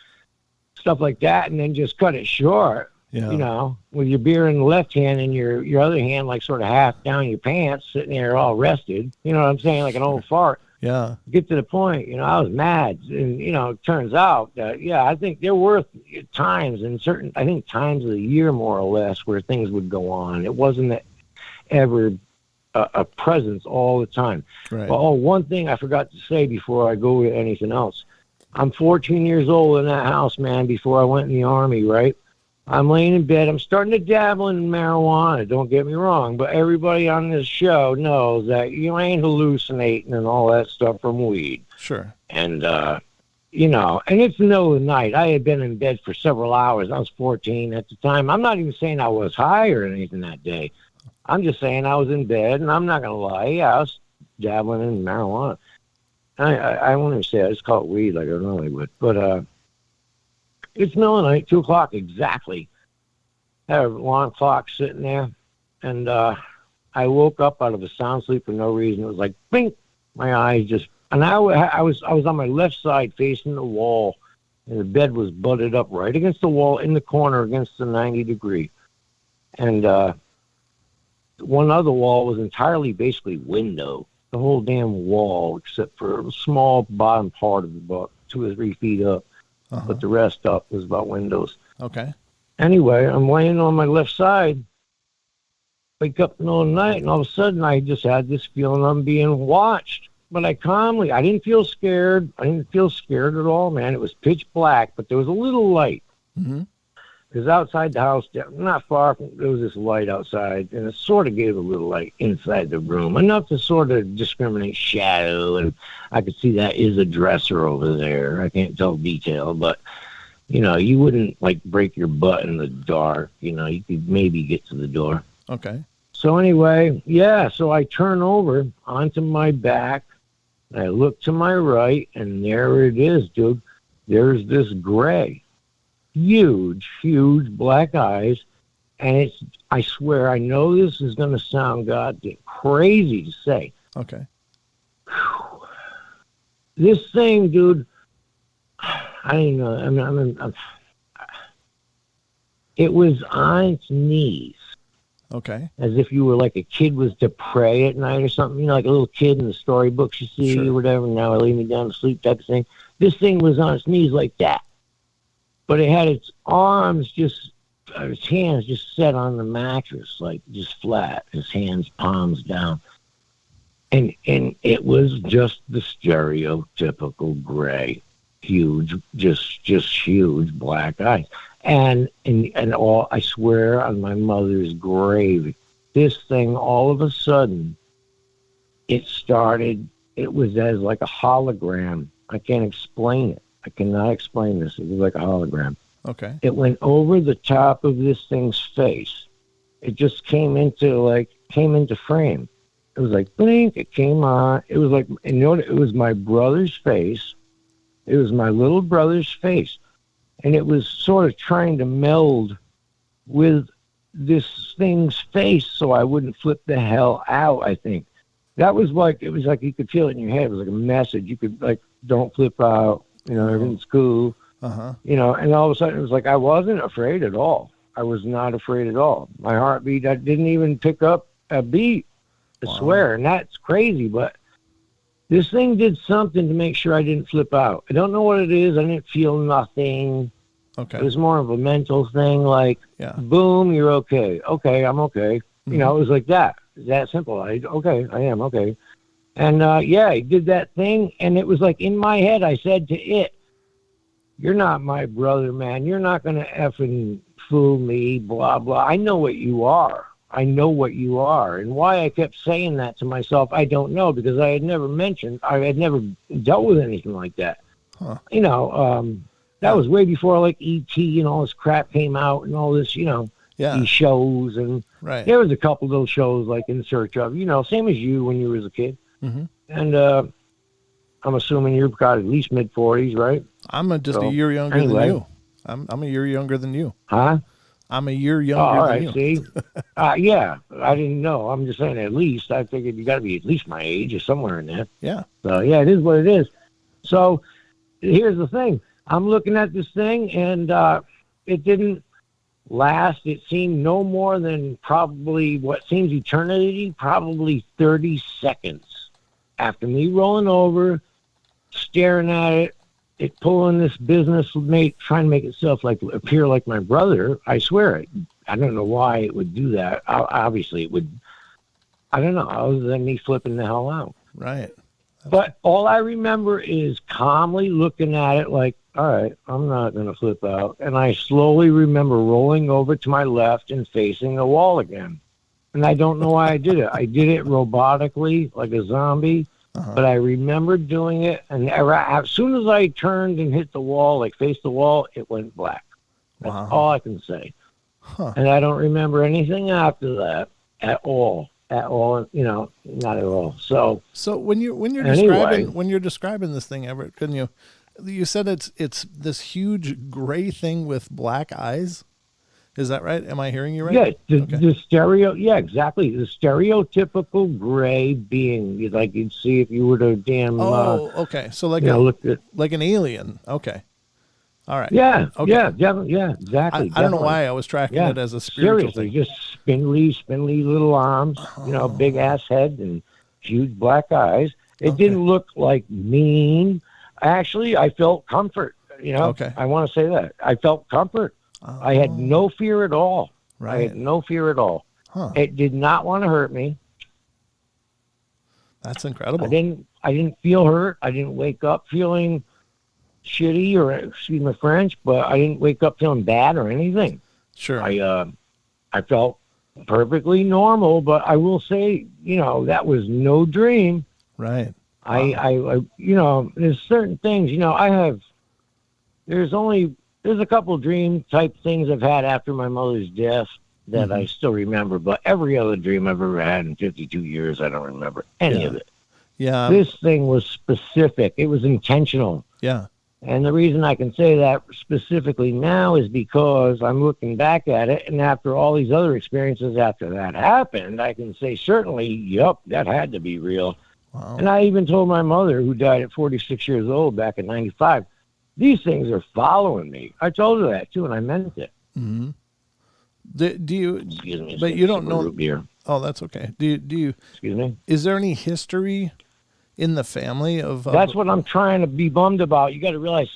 stuff like that and then just cut it short, you know, with your beer in the left hand and your other hand, like, sort of half down your pants, sitting there all rested. You know what I'm saying? Like an old fart. Yeah. Get to the point, you know, I was mad. And, you know, it turns out that, yeah, I think there were times of the year, more or less, where things would go on. It wasn't ever a presence all the time. Right. But, one thing I forgot to say before I go to anything else. I'm 14 years old in that house, man, before I went in the Army, right? I'm laying in bed. I'm starting to dabble in marijuana, don't get me wrong, but everybody on this show knows that you ain't hallucinating and all that stuff from weed. Sure. And, you know, and it's the middle of the night. I had been in bed for several hours. I was 14 at the time. I'm not even saying I was high or anything that day. I'm just saying I was in bed, and I'm not going to lie. Yeah, I was dabbling in marijuana. I won't even say I just call it weed like I normally would. But, it's middle of the night, 2 o'clock exactly. I had a long clock sitting there, and I woke up out of a sound sleep for no reason. It was like, bing, my eyes just, and I was on my left side facing the wall, and the bed was butted up right against the wall in the corner against the 90 degree. And one other wall was entirely basically window, the whole damn wall, except for a small bottom part of about 2 or 3 feet up. But the rest up was about windows. Okay. Anyway, I'm laying on my left side, wake up in the middle of the night, and all of a sudden I just had this feeling I'm being watched. But I didn't feel scared. I didn't feel scared at all, man. It was pitch black, but there was a little light. Mm-hmm. Because outside the house, not far from, there was this light outside, and it sort of gave a little light inside the room, enough to sort of discriminate shadow, and I could see that is a dresser over there. I can't tell detail, but, you know, you wouldn't, like, break your butt in the dark. You know, you could maybe get to the door. Okay. So anyway, yeah, so I turn over onto my back, and I look to my right, and there it is, dude. There's this gray. Huge black eyes, and I swear, I know this is going to sound goddamn crazy to say. Okay. This thing, dude, I don't know. I mean, it was on its knees. Okay. As if you were like a kid was to pray at night or something, you know, like a little kid in the storybooks you see or whatever. Now I lay me down to sleep type of thing. This thing was on its knees like that. But it had its arms its hands just set on the mattress, like just flat, his hands palms down. And it was just the stereotypical gray, huge, just huge black eyes. And all, I swear on my mother's grave, this thing all of a sudden it started, it was as like a hologram. I can't explain it. I cannot explain this. It was like a hologram. Okay. It went over the top of this thing's face. It just came into frame. It was like blink. It came on. It was like, and you know what? It was my brother's face. It was my little brother's face, and it was sort of trying to meld with this thing's face, so I wouldn't flip the hell out. I think that was like, it was like you could feel it in your head. It was like a message. You could like, don't flip out. You know, everything's cool. You know, and all of a sudden it was like I wasn't afraid at all. I was not afraid at all. My heartbeat, I didn't even pick up a beat. I swear, and that's crazy, but this thing did something to make sure I didn't flip out. I don't know what it is. I didn't feel nothing. Okay. It was more of a mental thing, like, boom, you're okay. Okay, I'm okay. You know, it was like that. It's that simple. I am okay. And, he did that thing, and it was like in my head, I said to it, you're not my brother, man. You're not going to effing fool me, blah, blah. I know what you are. I know what you are. And why I kept saying that to myself, I don't know, because I had never dealt with anything like that. You know, that was way before like E.T. and all this crap came out and all this, you know, these shows. And there was a couple of those shows like In Search Of, you know, same as you when you were a kid. And I'm assuming you've got at least mid-40s, right? I'm just a year younger than you. I'm a year younger than you. Huh? I'm a year younger than you. See? Yeah, I didn't know. I'm just saying at least. I figured you got to be at least my age or somewhere in there. Yeah. So, yeah, it is what it is. So, here's the thing. I'm looking at this thing, and it didn't last. It seemed no more than probably what seems eternity, probably 30 seconds. After me rolling over, staring at it, it pulling this business, trying to make itself like appear like my brother. I swear it. I don't know why it would do that. Obviously, it would. I don't know, other than me flipping the hell out. Right. But all I remember is calmly looking at it like, all right, I'm not going to flip out. And I slowly remember rolling over to my left and facing the wall again. And I don't know why I did it. I did it robotically, like a zombie. But I remember doing it, and as soon as I turned and hit the wall, like faced the wall, it went black. That's all I can say. And I don't remember anything after that at all. You know, not at all. So when you're describing this thing, Everett, you said it's this huge gray thing with black eyes. Is that right? Am I hearing you right? Yeah, exactly. The stereotypical gray being, like you'd see if you were to damn. Okay. So like like an alien. Okay. All right. Yeah. Okay. Yeah. Exactly. I don't know why I was tracking it as a spiritual Seriously, thing. just spindly little arms, you know, big ass head and huge black eyes. It didn't look like mean. Actually, I felt comfort. You know, I want to say that I felt comfort. I had no fear at all. Right. I had no fear at all. It did not want to hurt me. That's incredible. I didn't feel hurt. I didn't wake up feeling shitty, or excuse my French, but I didn't wake up feeling bad or anything. Sure. I felt perfectly normal, but I will say, you know, that was no dream. Right. I you know, there's certain things, you know, there's a couple dream type things I've had after my mother's death that I still remember, but every other dream I've ever had in 52 years, I don't remember any of it. Yeah. This thing was specific. It was intentional. Yeah. And the reason I can say that specifically now is because I'm looking back at it, and after all these other experiences after that happened, I can say certainly, yep, that had to be real. Wow. And I even told my mother, who died at 46 years old back in 95, these things are following me. I told her that too, and I meant it. Mm-hmm. Do you? Excuse me. But you don't know. Root beer. Oh, that's okay. Do you? Excuse me. Is there any history in the family of? That's what I'm trying to be bummed about. You got to realize,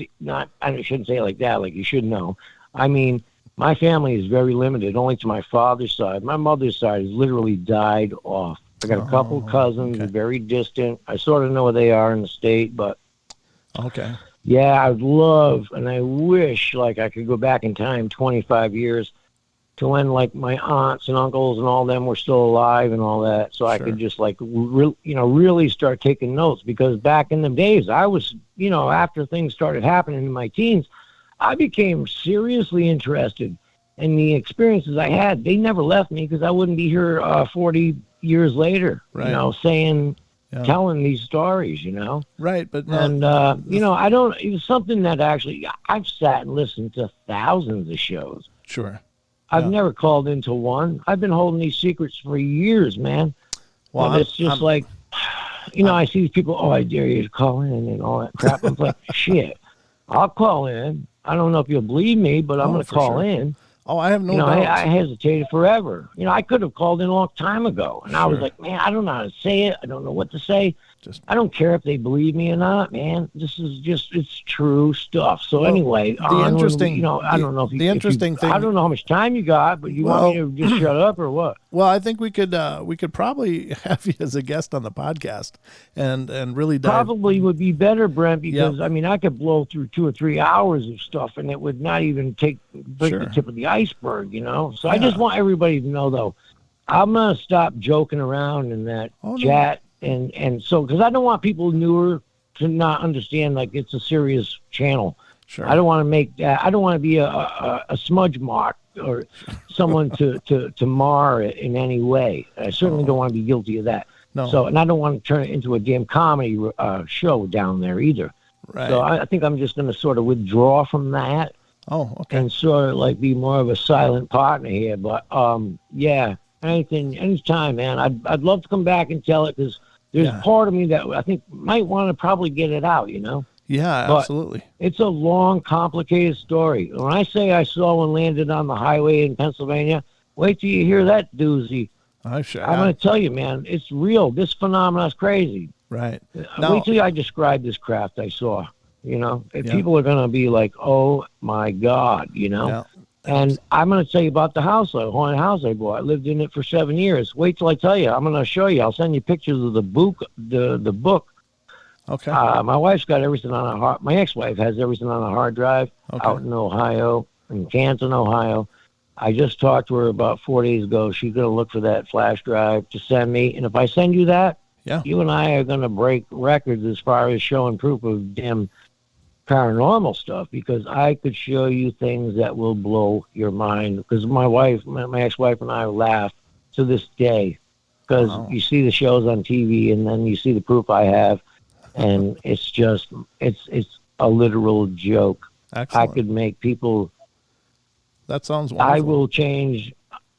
I shouldn't say it like that. Like you should know. I mean, my family is very limited, only to my father's side. My mother's side has literally died off. I got a couple cousins, very distant. I sort of know where they are in the state, but. Okay. Yeah, I'd love, and I wish, like I could go back in time 25 years to when like my aunts and uncles and all them were still alive and all that, so I Sure. could just like really start taking notes, because back in the days I was, after things started happening in my teens, I became seriously interested, and the experiences I had, they never left me, because I wouldn't be here 40 years later, Right. telling these stories, Right, but and I don't. It was something that actually I've sat and listened to thousands of shows. sure. I've Yeah. never called into one. I've been holding these secrets for years, man. Well, But it's just like, I see these people, I dare you to call in and all that crap. I'm like, shit, I'll call in. I don't know if you'll believe me, but I'm going to for call sure. in. Oh, I have no doubt. I hesitated forever. I could have called in a long time ago. And I was Sure. like, man, I don't know how to say it. I don't know what to say. Just I don't care if they believe me or not, man. This is just, it's true stuff. So anyway, I don't know if the interesting thing, I don't know how much time you got, but you want me to just shut up or what? Well, I think we could probably have you as a guest on the podcast and really dive. Probably would be better, Brent, because I could blow through 2 or 3 hours of stuff, and it would not even break the tip of the iceberg, So I just want everybody to know, though, I'm gonna stop joking around in that chat, and so, because I don't want people newer to not understand, like, it's a serious channel. Sure. I don't want to make that. I don't want to be a smudge mark or someone to mar it in any way. I certainly don't want to be guilty of that. No. So, and I don't want to turn it into a damn comedy show down there either. Right. So I think I'm just going to sort of withdraw from that. Oh, okay. And sort of like be more of a silent partner here. But anytime, man. I'd love to come back and tell it, because there's part of me that I think might want to probably get it out, Yeah, But absolutely. it's a long, complicated story. When I say I saw one landed on the highway in Pennsylvania, wait till you hear that doozy. I'm going to tell you, man, it's real. This phenomenon is crazy. Right. Wait till I describe this craft I saw. People are going to be like, oh, my God, Yeah. And I'm going to tell you about the haunted house I bought. I lived in it for 7 years. Wait till I tell you. I'm going to show you. I'll send you pictures of the book. The book. Okay. My wife's got everything on a my ex-wife has everything on a hard drive out in Ohio, in Canton, Ohio. I just talked to her about 4 days ago. She's going to look for that flash drive to send me. And if I send you that, you and I are going to break records as far as showing proof of damn paranormal stuff, because I could show you things that will blow your mind. Because my ex-wife and I laugh to this day, because you see the shows on TV and then you see the proof I have. And it's just, it's a literal joke. Excellent. I could make people. That sounds wonderful. I will change.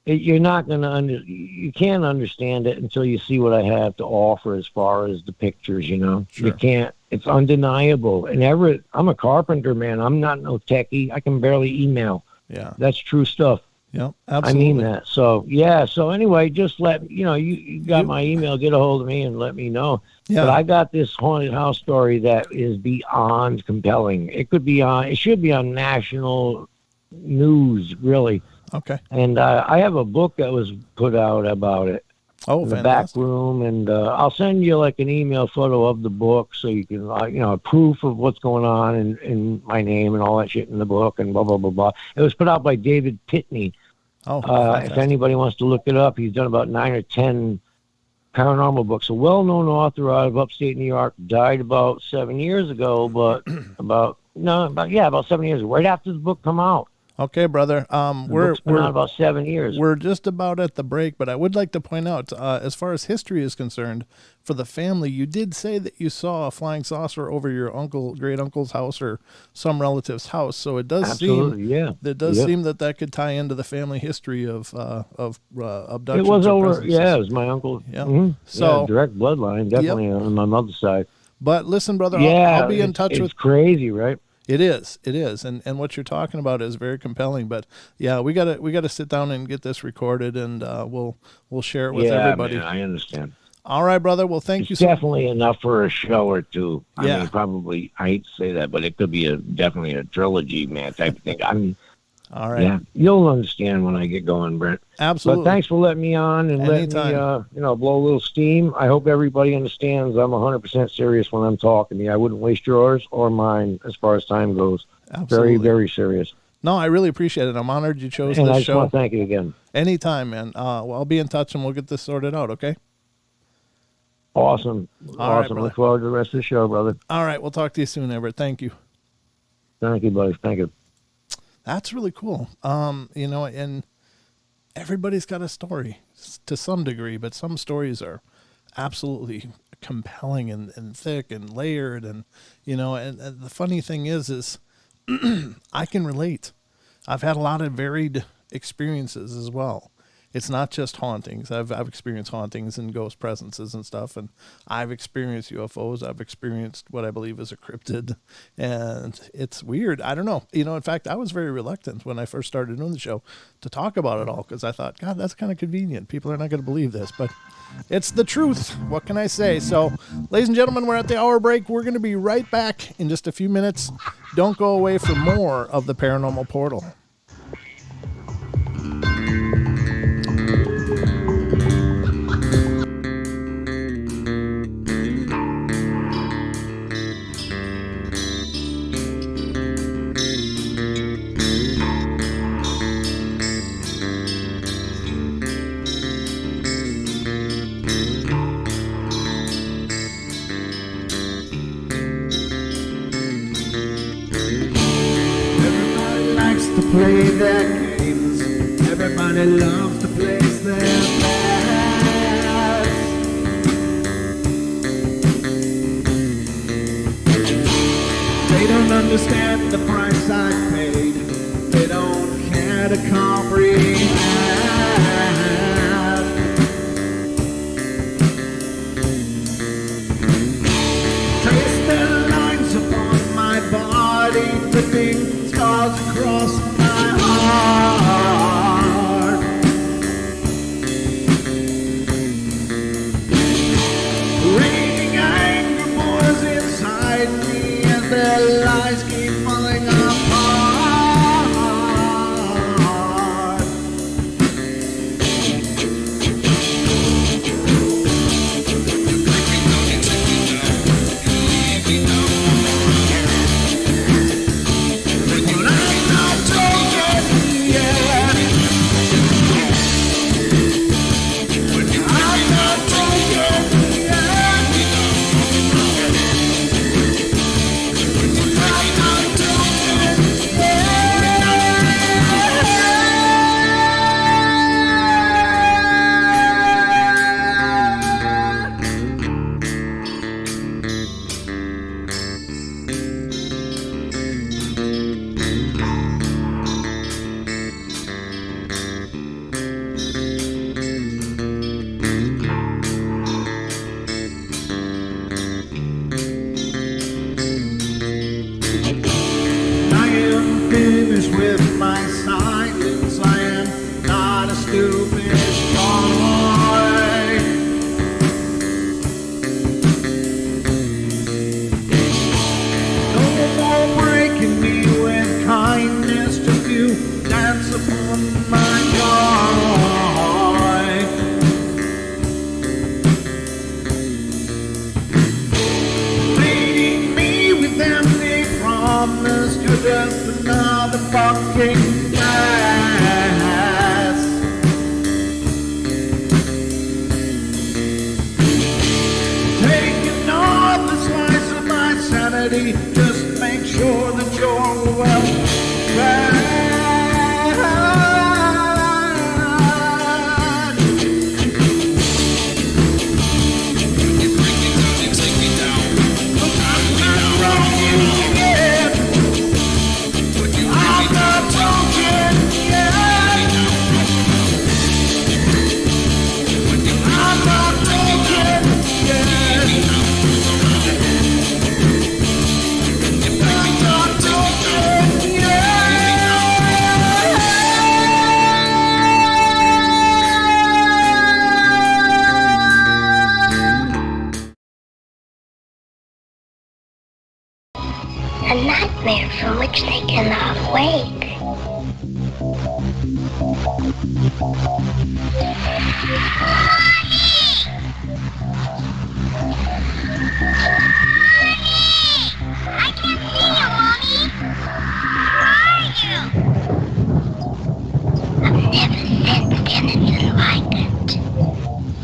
You're not going to you can't understand it until you see what I have to offer as far as the pictures, Sure. You can't. It's undeniable. And Everett, I'm a carpenter, man. I'm not no techie. I can barely email. Yeah. That's true stuff. Yeah, absolutely. I mean that. So, so anyway, just you got my email, get a hold of me and let me know. Yeah. But I got this haunted house story that is beyond compelling. It should be on national news, really. Okay. And I have a book that was put out about it. Oh, in the back room, and I'll send you like an email photo of the book, so you can, proof of what's going on in my name and all that shit in the book, and blah blah blah blah. It was put out by David Pitney. Oh, if anybody wants to look it up, he's done about 9 or 10 paranormal books. A well-known author out of upstate New York, died about 7 years ago, but about 7 years, right after the book come out. Okay, brother. We're on about 7 years. We're just about at the break, but I would like to point out, as far as history is concerned, for the family, you did say that you saw a flying saucer over your great uncle's house or some relative's house. So it does seem that could tie into the family history of abductions. It was over. Yeah, it was my uncle. Yeah. Mm-hmm. So direct bloodline, definitely on my mother's side. But listen, brother, I'll be in touch with. It's crazy, right? It is, and what you're talking about is very compelling. But yeah, we gotta sit down and get this recorded, and we'll share it with everybody. Man, I understand. All right, brother. Well, thank you. Definitely enough for a show or two. I mean, probably. I hate to say that, but it could be definitely a trilogy, man, type of thing. I mean, all right. Yeah, you'll understand when I get going, Brent. Absolutely. But thanks for letting me on and letting me, blow a little steam. I hope everybody understands I'm 100% serious when I'm talking to you. I wouldn't waste yours or mine as far as time goes. Absolutely. Very, very serious. No, I really appreciate it. I'm honored you chose And this I just show. want to thank you again. Anytime, man. Well, I'll be in touch and we'll get this sorted out, okay? Awesome. All right, Awesome. brother. Look forward to the rest of the show, brother. All right, we'll talk to you soon, Everett. Thank you. Thank you, buddy. Thank you. That's really cool. And everybody's got a story to some degree, but some stories are absolutely compelling and thick and layered. And the funny thing is I can relate. I've had a lot of varied experiences as well. It's not just hauntings. I've experienced hauntings and ghost presences and stuff, and I've experienced UFOs. I've experienced what I believe is a cryptid, and it's weird. I don't know. In fact, I was very reluctant when I first started doing the show to talk about it all because I thought, God, that's kind of convenient. People are not going to believe this, but it's the truth. What can I say? So, ladies and gentlemen, we're at the hour break. We're going to be right back in just a few minutes. Don't go away for more of the Paranormal Portal. Play their games. Everybody loves to place their bets. They don't understand the price I paid. They don't care to comprehend. Trace their lines upon my body, dripping scars across my heart. Raging anger pours inside me as their lies keep falling apart. With my silence, I am not a stupid boy. No more breaking me with kindness, just you dance upon my joy. Leading me with empty promise, you're just another fucking gas. Taking off the slice of my sanity, just make sure that you're well fed. A nightmare from which they cannot wake. I can't see you, Mommy! Where are you?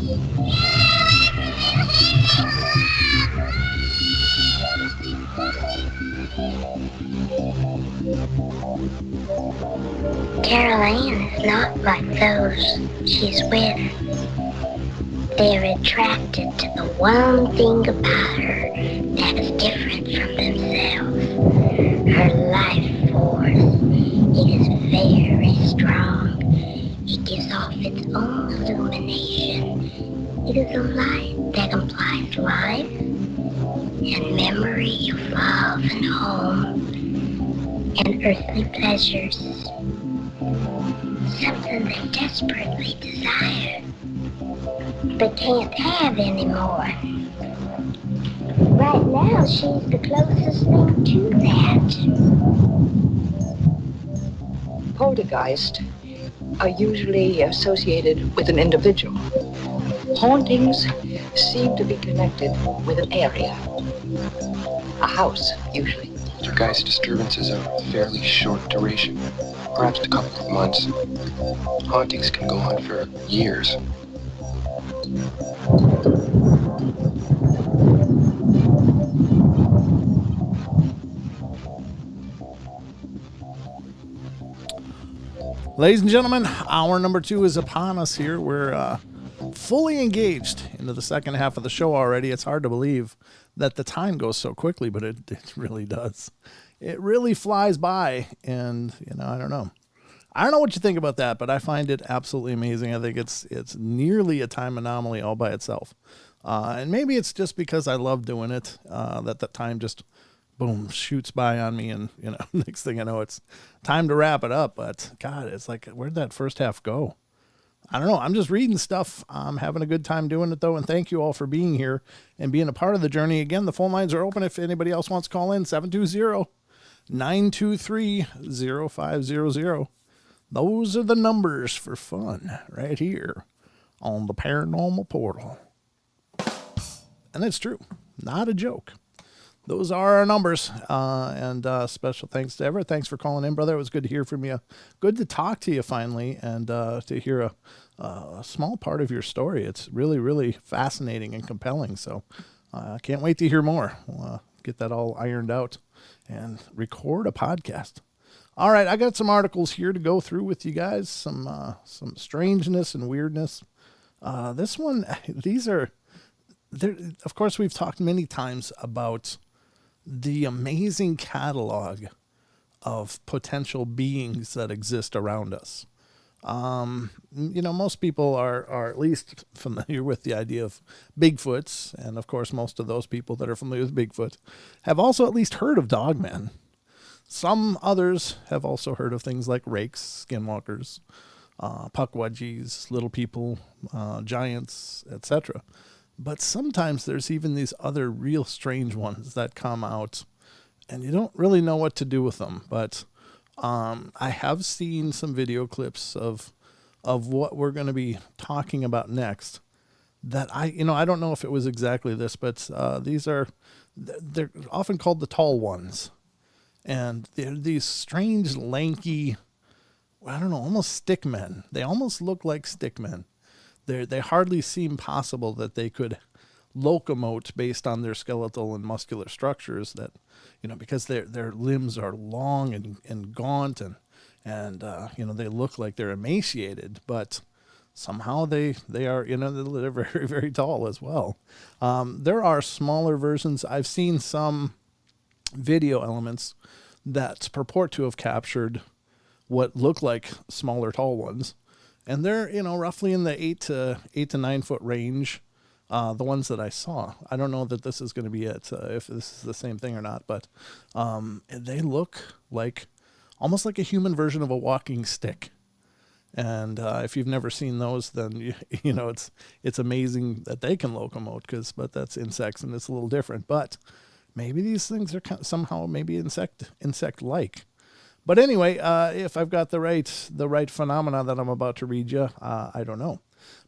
Carol Ann is not like those she's with. They're attracted to the one thing about her that is different from themselves. Her life force. It is very strong. It gives off its own illumination. It is a light that implies life and memory of love and home and earthly pleasures. Something they desperately desire, but can't have anymore. Right now, she's the closest thing to that. Poltergeists are usually associated with an individual. Hauntings seem to be connected with an area. A house, usually. Poltergeist disturbances are of fairly short duration, perhaps a couple of months. Hauntings can go on for years. Ladies and gentlemen, hour number 2 is upon us here. We're fully engaged into the second half of the show already. It's hard to believe that the time goes so quickly, but it really does. It really flies by, and, I don't know. I don't know what you think about that, but I find it absolutely amazing. I think it's nearly a time anomaly all by itself. And maybe it's just because I love doing it, that the time just, boom, shoots by on me, and, next thing I know, it's time to wrap it up. But, God, it's like, where'd that first half go? I don't know. I'm just reading stuff. I'm having a good time doing it, though, and thank you all for being here and being a part of the journey. Again, the phone lines are open if anybody else wants to call in, 720-923-0500. Those are the numbers for fun right here on the Paranormal Portal. And that's true. Not a joke. Those are our numbers. And special thanks to Everett. Thanks for calling in, brother. It was good to hear from you. Good to talk to you finally, and to hear a small part of your story. It's really, really fascinating and compelling. So I can't wait to hear more. We'll get that all ironed out and record a podcast. All right, I got some articles here to go through with you guys. Some strangeness and weirdness. This one, of course, we've talked many times about the amazing catalog of potential beings that exist around us. Most people are at least familiar with the idea of Bigfoots, and of course, most of those people that are familiar with Bigfoot have also at least heard of dogmen. Some others have also heard of things like rakes, skinwalkers, puckwudgies, little people, giants, etc. But sometimes there's even these other real strange ones that come out, and you don't really know what to do with them. But I have seen some video clips of what we're going to be talking about next. That I don't know if it was exactly this, but they're often called the tall ones. And they're these strange, lanky, almost stick men. They almost look like stick men. They hardly seem possible that they could locomote based on their skeletal and muscular structures, that, because their limbs are long and gaunt, and they look like they're emaciated, but somehow they are, they're very, very tall as well. There are smaller versions. I've seen some video elements that purport to have captured what look like smaller tall ones, and they're roughly in the 8 to 9 foot range. The ones that I saw, I don't know that this is going to be it, if this is the same thing or not, but they look like almost like a human version of a walking stick. And if you've never seen those, then it's amazing that they can locomote, but that's insects and it's a little different. But maybe these things are somehow maybe insect-like. But anyway, if I've got the right phenomena that I'm about to read you, I don't know.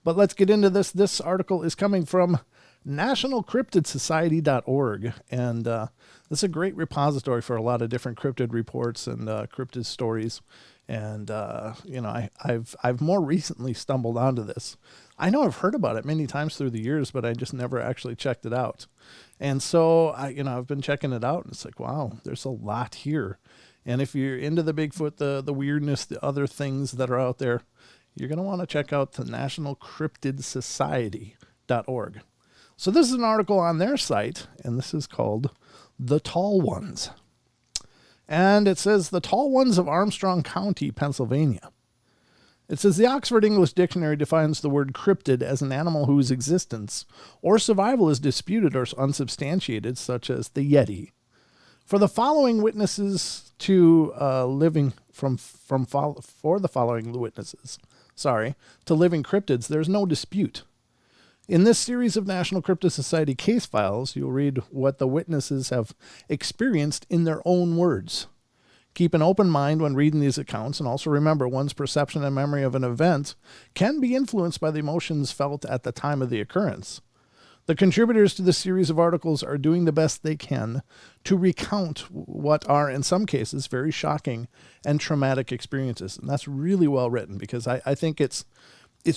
But let's get into this. This article is coming from nationalcryptidsociety.org. And this is a great repository for a lot of different cryptid reports and cryptid stories. And, I've more recently stumbled onto this. I know I've heard about it many times through the years, but I just never actually checked it out. And so, I've been checking it out, and it's like, wow, there's a lot here. And if you're into the Bigfoot, the weirdness, the other things that are out there, you're going to want to check out the nationalcryptidsociety.org. So this is an article on their site, and this is called The Tall Ones. And it says, The Tall Ones of Armstrong County, Pennsylvania. It says, the Oxford English Dictionary defines the word cryptid as an animal whose existence or survival is disputed or unsubstantiated, such as the Yeti. For the following witnesses to living cryptids, there's no dispute. In this series of National Cryptid Society case files, you'll read what the witnesses have experienced in their own words. Keep an open mind when reading these accounts, and also remember one's perception and memory of an event can be influenced by the emotions felt at the time of the occurrence. The contributors to this series of articles are doing the best they can to recount what are, in some cases, very shocking and traumatic experiences. And that's really well written, because I think it's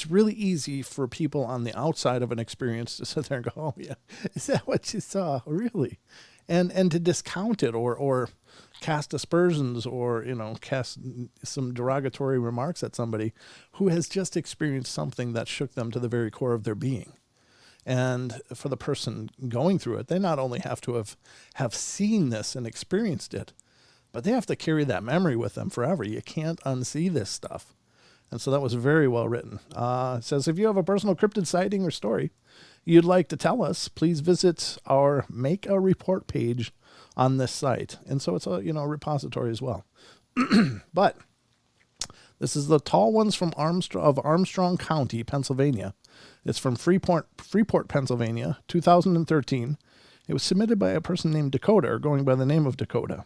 really easy for people on the outside of an experience to sit there and go, oh, yeah, is that what you saw? Really? And to discount it or cast aspersions or, cast some derogatory remarks at somebody who has just experienced something that shook them to the very core of their being. And for the person going through it, they not only have to have seen this and experienced it, but they have to carry that memory with them forever. You can't unsee this stuff. And so that was very well written. It says, if you have a personal cryptid sighting or story you'd like to tell us, please visit our Make a Report page on this site. And so it's a repository as well. But this is The Tall Ones from Armstrong County, Pennsylvania. It's from Freeport, Pennsylvania, 2013. It was submitted by a person named Dakota, or going by the name of Dakota.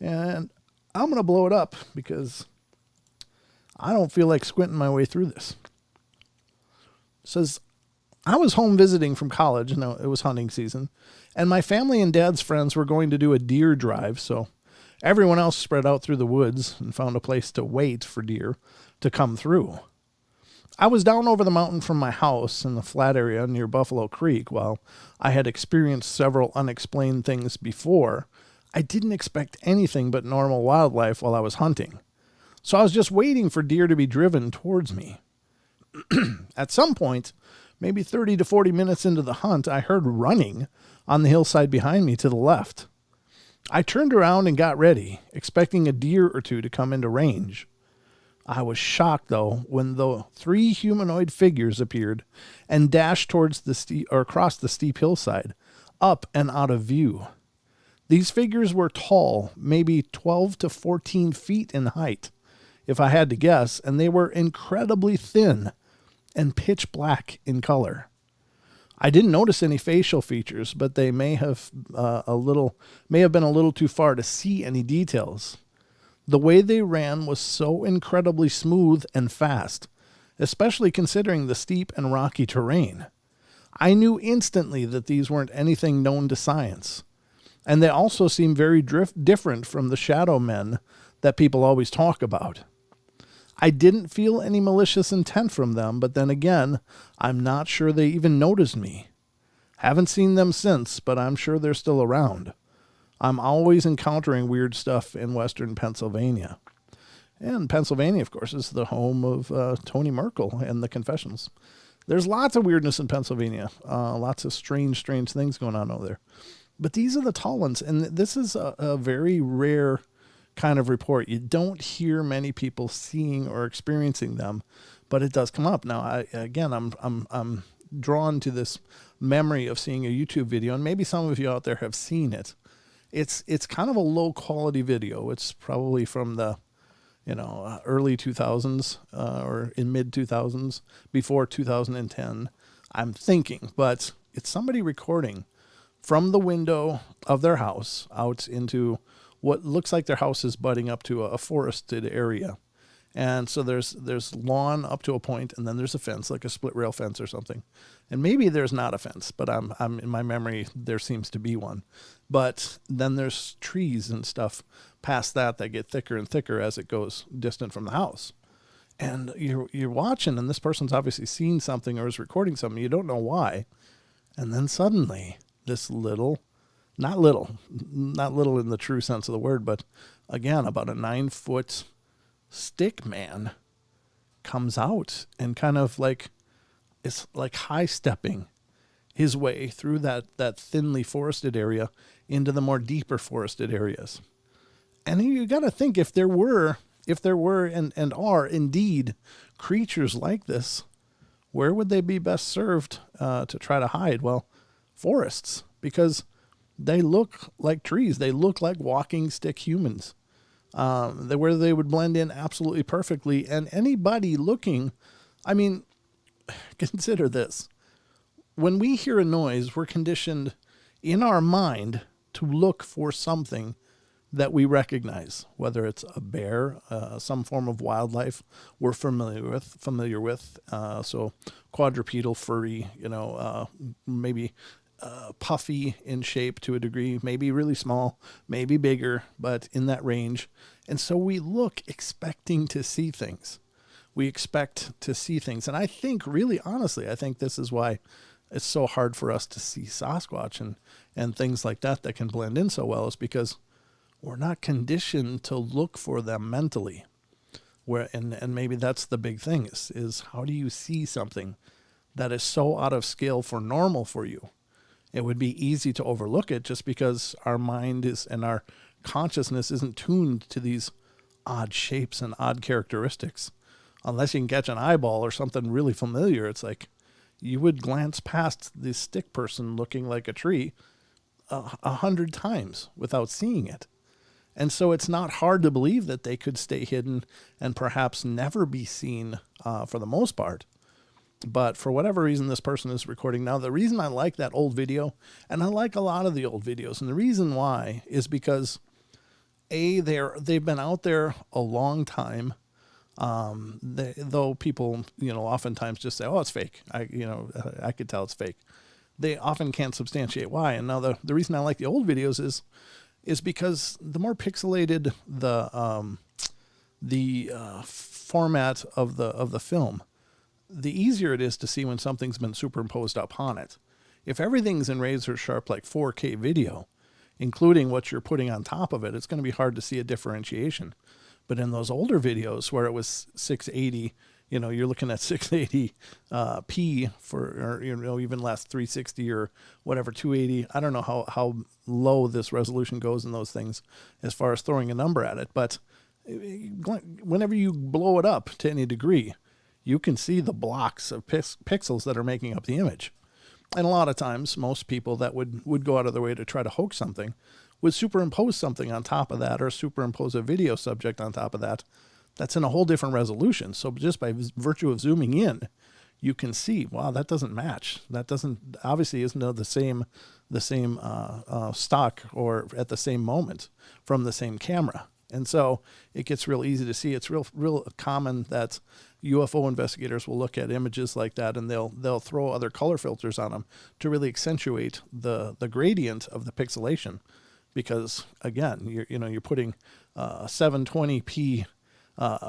And I'm going to blow it up because I don't feel like squinting my way through this. It says, I was home visiting from college, and it was hunting season, and my family and Dad's friends were going to do a deer drive, so everyone else spread out through the woods and found a place to wait for deer to come through. I was down over the mountain from my house in the flat area near Buffalo Creek. While I had experienced several unexplained things before, I didn't expect anything but normal wildlife while I was hunting. So I was just waiting for deer to be driven towards me. At some point, maybe 30 to 40 minutes into the hunt, I heard running on the hillside behind me to the left. I turned around and got ready, expecting a deer or two to come into range. I was shocked, though, when the 3 humanoid figures appeared and dashed towards across the steep hillside, up and out of view. These figures were tall, maybe 12 to 14 feet in height, if I had to guess, and they were incredibly thin and pitch black in color. I didn't notice any facial features, but they may have been a little too far to see any details. The way they ran was so incredibly smooth and fast, especially considering the steep and rocky terrain. I knew instantly that these weren't anything known to science, and they also seemed very different from the shadow men that people always talk about. I didn't feel any malicious intent from them, but then again, I'm not sure they even noticed me. Haven't seen them since, but I'm sure they're still around. I'm always encountering weird stuff in western Pennsylvania. And Pennsylvania, of course, is the home of Tony Merkel and the Confessions. There's lots of weirdness in Pennsylvania. Lots of strange things going on over there. But these are the tall ones, and this is a very rare kind of report. You don't hear many people seeing or experiencing them, but it does come up. Now, I'm drawn to this memory of seeing a YouTube video, and maybe some of you out there have seen it. It's kind of a low quality video. It's probably from the early 2000s or in mid 2000s, before 2010, I'm thinking, but it's somebody recording from the window of their house out into what looks like their house is butting up to a forested area. And so there's lawn up to a point, and then there's a fence, like a split rail fence or something. And maybe there's not a fence, but I'm in my memory there seems to be one. But then there's trees and stuff past that get thicker and thicker as it goes distant from the house. And you're watching, and this person's obviously seen something or is recording something. You don't know why. And then suddenly this not little in the true sense of the word, but again, about a 9-foot stick man comes out and kind of like, it's like high stepping his way through that thinly forested area into the more deeper forested areas. And you got to think, if there were and are indeed creatures like this, where would they be best served to try to hide? Well, forests, because they look like trees. They look like walking stick humans. Where they would blend in absolutely perfectly. And anybody looking, I mean, consider this. When we hear a noise, we're conditioned in our mind to look for something that we recognize, whether it's a bear, some form of wildlife we're familiar with. So quadrupedal, furry, maybe puffy in shape to a degree, maybe really small, maybe bigger, but in that range. And so we look expecting to see things. We expect to see things. And I think, really honestly, I think this is why it's so hard for us to see Sasquatch and things like that can blend in so well, is because we're not conditioned to look for them mentally. And maybe that's the big thing is how do you see something that is so out of scale for normal for you? It would be easy to overlook it just because our mind and our consciousness isn't tuned to these odd shapes and odd characteristics. Unless you can catch an eyeball or something really familiar, it's like you would glance past the stick person looking like a tree 100 times without seeing it. And so it's not hard to believe that they could stay hidden and perhaps never be seen for the most part. But for whatever reason, this person is recording now. The reason I like that old video, and I like a lot of the old videos, and the reason why is because they've been out there a long time. Though people, oftentimes just say, "Oh, it's fake." I could tell it's fake. They often can't substantiate why. And now the reason I like the old videos is because the more pixelated the format of the film, the easier it is to see when something's been superimposed upon it. If everything's in razor sharp, like 4K video, including what you're putting on top of it, it's going to be hard to see a differentiation. But in those older videos where it was 680, you're looking at 680p or even last 360 or whatever, 280. I don't know how low this resolution goes in those things as far as throwing a number at it. But whenever you blow it up to any degree, you can see the blocks of pixels that are making up the image. And a lot of times, most people that would go out of their way to try to hoax something would superimpose something on top of that, or superimpose a video subject on top of that that's in a whole different resolution. So just by virtue of zooming in, you can see, wow, that doesn't match. That obviously isn't the same stock or at the same moment from the same camera. And so it gets real easy to see. It's real common that UFO investigators will look at images like that, and they'll throw other color filters on them to really accentuate the gradient of the pixelation. Because again, you're putting a 720p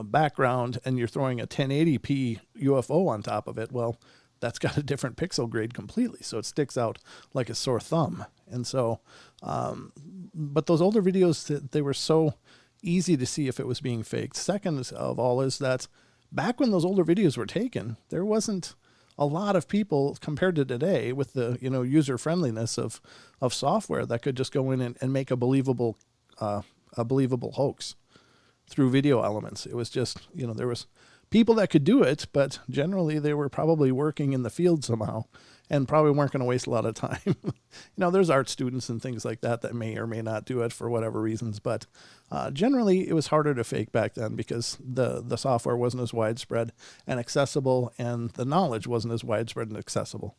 background and you're throwing a 1080p UFO on top of it. Well, that's got a different pixel grade completely, so it sticks out like a sore thumb. And so, but those older videos, they were so easy to see if it was being faked. Second of all is that back when those older videos were taken, there wasn't a lot of people compared to today with the user friendliness of software that could just go in and make a believable hoax through video elements. It was just, there was people that could do it, but generally they were probably working in the field somehow and probably weren't going to waste a lot of time. There's art students and things like that may or may not do it for whatever reasons, but generally it was harder to fake back then because the software wasn't as widespread and accessible, and the knowledge wasn't as widespread and accessible.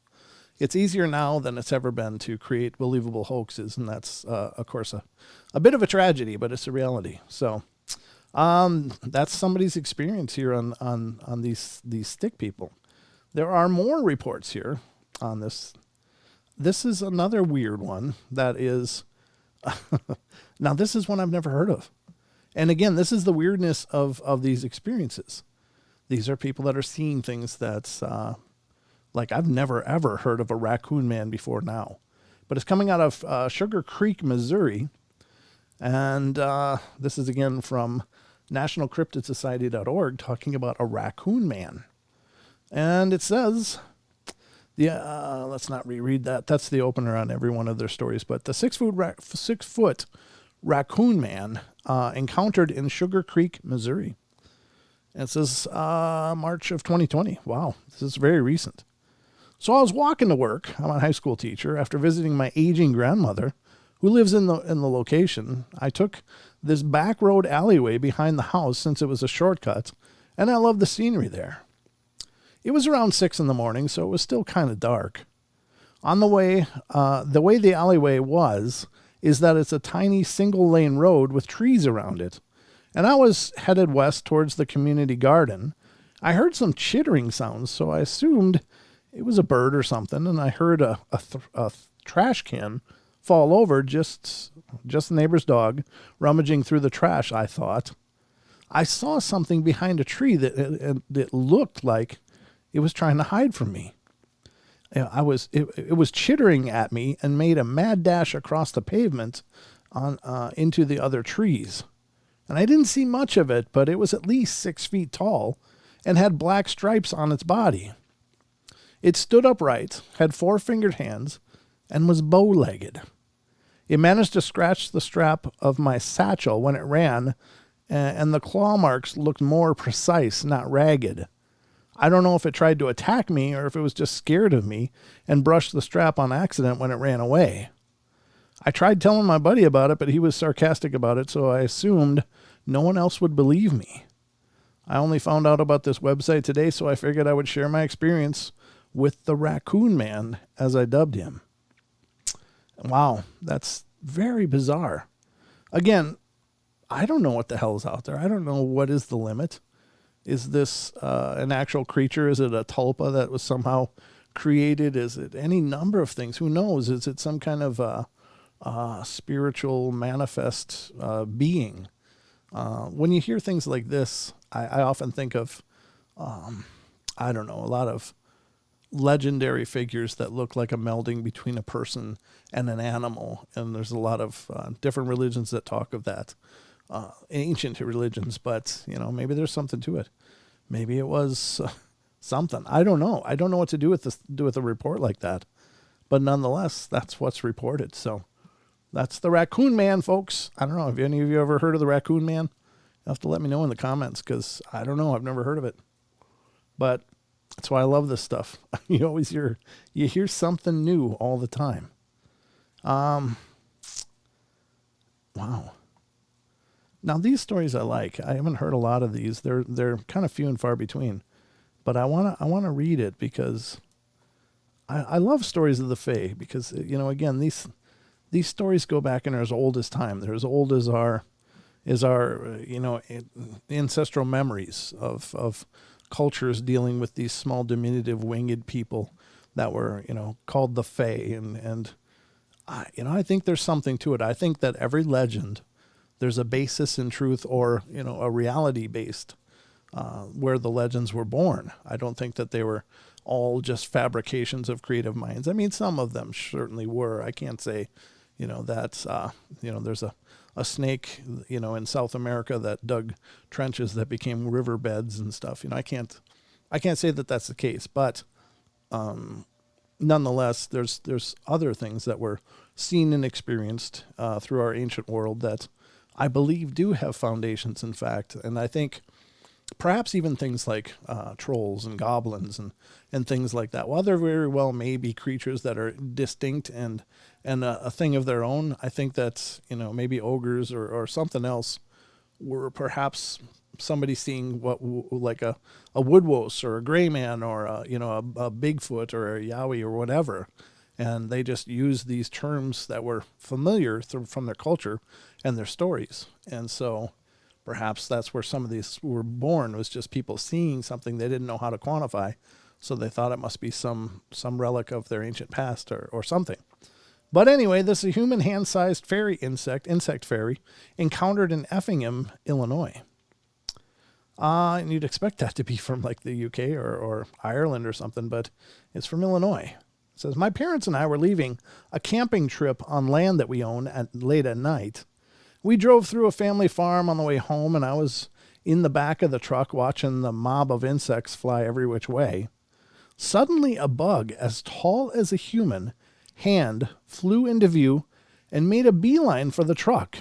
It's easier now than it's ever been to create believable hoaxes, and that's, of course, a bit of a tragedy, but it's a reality. So That's somebody's experience here on these stick people. There are more reports here on this. This is another weird one that is, now this is one I've never heard of. And again, this is the weirdness of these experiences. These are people that are seeing things that's, like I've never ever heard of a raccoon man before now. But it's coming out of Sugar Creek, Missouri. And this is again from nationalcryptidsociety.org talking about a raccoon man. And it says, let's not reread that. That's the opener on every one of their stories. But the 6-foot raccoon man encountered in Sugar Creek, Missouri. And it says March of 2020. Wow, this is very recent. So I was walking to work. I'm a high school teacher. After visiting my aging grandmother, who lives in the location, I took this back road alleyway behind the house since it was a shortcut, and I loved the scenery there. It was around 6 a.m, so it was still kind of dark. On the way the alleyway is that it's a tiny single-lane road with trees around it, and I was headed west towards the community garden. I heard some chittering sounds, so I assumed it was a bird or something, and I heard a trash can fall over, just the neighbor's dog rummaging through the trash, I thought. I saw something behind a tree that it looked like it was trying to hide from me. It was chittering at me and made a mad dash across the pavement into the other trees. And I didn't see much of it, but it was at least 6 feet tall and had black stripes on its body. It stood upright, had 4-fingered hands, and was bow-legged. It managed to scratch the strap of my satchel when it ran, and the claw marks looked more precise, not ragged. I don't know if it tried to attack me or if it was just scared of me and brushed the strap on accident when it ran away. I tried telling my buddy about it, but he was sarcastic about it, so I assumed no one else would believe me. I only found out about this website today, so I figured I would share my experience with the raccoon man, as I dubbed him. Wow, that's very bizarre. Again, I don't know what the hell is out there. I don't know what is the limit. Is this an actual creature? Is it a tulpa that was somehow created? Is it any number of things? Who knows? Is it some kind of spiritual manifest being? When you hear things like this, I often think of, I don't know, a lot of legendary figures that look like a melding between a person and an animal. And there's a lot of different religions that talk of that. Ancient religions, but maybe there's something to it. Maybe it was something. I don't know. I don't know what to do with this, do with a report like that. But nonetheless, that's what's reported. So that's the raccoon man, folks. I don't know. Have any of you ever heard of the raccoon man? You'll have to let me know in the comments, because I don't know. I've never heard of it. But that's why I love this stuff. You always hear something new all the time. Wow. Now these stories I like. I haven't heard a lot of these. They're kind of few and far between. But I wanna read it because I love stories of the Fae, because again, these stories go back and they're as old as time. They're as old as our ancestral memories of cultures dealing with these small diminutive winged people that were called the Fae, and I think there's something to it. I think that every legend, there's a basis in truth, or a reality based where the legends were born. I don't think that they were all just fabrications of creative minds. I mean, some of them certainly were. I can't say that's there's a snake in South America that dug trenches that became riverbeds and stuff. I can't say that that's the case, but nonetheless, there's other things that were seen and experienced through our ancient world that I believe do have foundations, in fact. And I think perhaps even things like trolls and goblins and things like that, while there very well may be creatures that are distinct and a thing of their own, I think that maybe ogres or something else were perhaps somebody seeing what like a woodwose or a gray man or a Bigfoot or a Yowie or whatever, and they just used these terms that were familiar from their culture and their stories. And so Perhaps that's where some of these were born, was just people seeing something they didn't know how to quantify. So they thought it must be some relic of their ancient past or something. But anyway, this is a human hand-sized fairy insect fairy, encountered in Effingham, Illinois. And you'd expect that to be from like the UK or Ireland or something, but it's from Illinois. It says, my parents and I were leaving a camping trip on land that we own late at night. We drove through a family farm on the way home, and I was in the back of the truck watching the mob of insects fly every which way. Suddenly, a bug as tall as a human hand flew into view and made a beeline for the truck.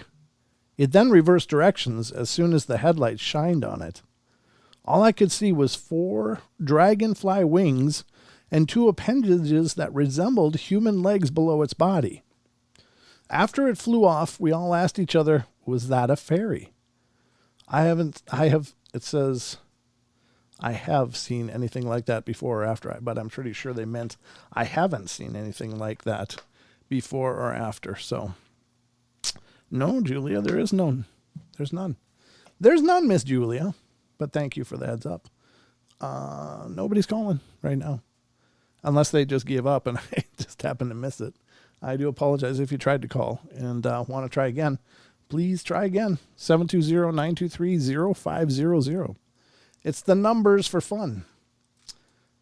It then reversed directions as soon as the headlights shined on it. All I could see was 4 dragonfly wings and 2 appendages that resembled human legs below its body. After it flew off, we all asked each other, was that a fairy? I have seen anything like that before or after, but I'm pretty sure they meant I haven't seen anything like that before or after. So, no, Julia, there is none. There's none. There's none, Miss Julia. But thank you for the heads up. Nobody's calling right now. Unless they just gave up and I just happened to miss it. I do apologize if you tried to call and want to try again. Please try again. 720-923-0500. It's the numbers for fun.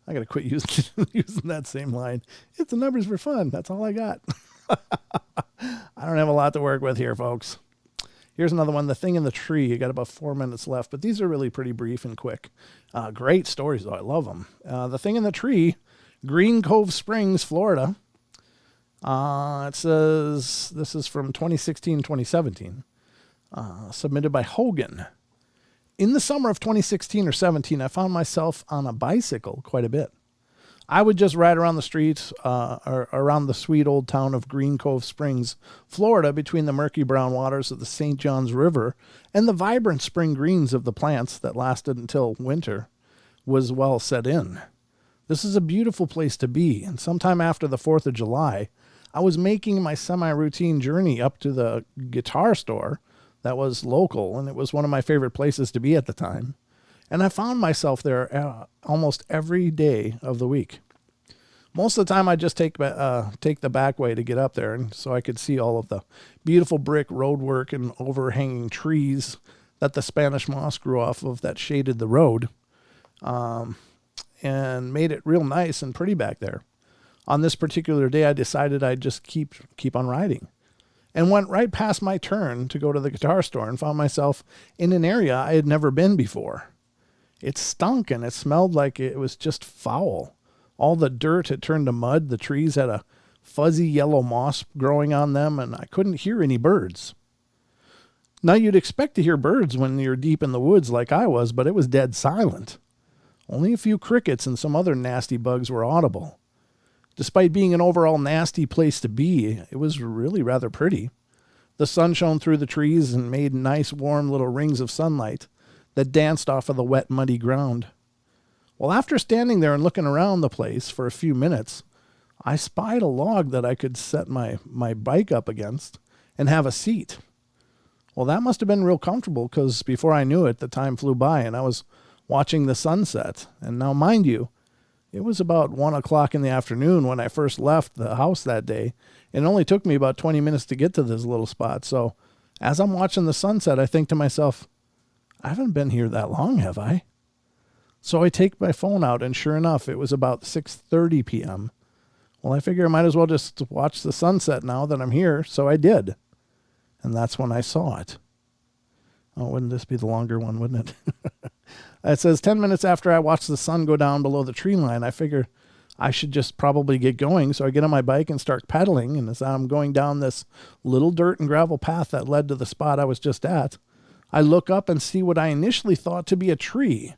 I got to quit using that same line. It's the numbers for fun. That's all I got. I don't have a lot to work with here, folks. Here's another one, The Thing in the Tree. You got about 4 minutes left, but these are really pretty brief and quick. Great stories, though. I love them. The Thing in the Tree, Green Cove Springs, Florida. It says this is from 2016-2017, submitted by Hogan. In the summer of 2016 or 17, I found myself on a bicycle quite a bit. I would just ride around the streets or around the sweet old town of Green Cove Springs, Florida, between the murky brown waters of the St. Johns River and the vibrant spring greens of the plants that lasted until winter was well set in. This is a beautiful place to be, and sometime after the 4th of July, I was making my semi-routine journey up to the guitar store that was local, and it was one of my favorite places to be at the time. And I found myself there almost every day of the week. Most of the time, I just take the back way to get up there, and so I could see all of the beautiful brick roadwork and overhanging trees that the Spanish moss grew off of that shaded the road, and made it real nice and pretty back there. On this particular day, I decided I'd just keep on riding, and went right past my turn to go to the guitar store and found myself in an area I had never been before. It stunk and it smelled like it was just foul. All the dirt had turned to mud. The trees had a fuzzy yellow moss growing on them, and I couldn't hear any birds. Now, you'd expect to hear birds when you're deep in the woods like I was, but it was dead silent. Only a few crickets and some other nasty bugs were audible. Despite being an overall nasty place to be, it was really rather pretty. The sun shone through the trees and made nice warm little rings of sunlight that danced off of the wet, muddy ground. Well, after standing there and looking around the place for a few minutes, I spied a log that I could set my bike up against and have a seat. Well, that must have been real comfortable, because before I knew it, the time flew by and I was watching the sunset. And now, mind you, it was about 1 o'clock in the afternoon when I first left the house that day. It only took me about 20 minutes to get to this little spot. So as I'm watching the sunset, I think to myself, I haven't been here that long, have I? So I take my phone out, and sure enough, it was about 6:30 p.m. Well, I figure I might as well just watch the sunset now that I'm here, so I did. And that's when I saw it. Oh, wouldn't this be the longer one, wouldn't it? It says 10 minutes after I watched the sun go down below the tree line, I figure I should just probably get going. So I get on my bike and start pedaling. And as I'm going down this little dirt and gravel path that led to the spot I was just at, I look up and see what I initially thought to be a tree.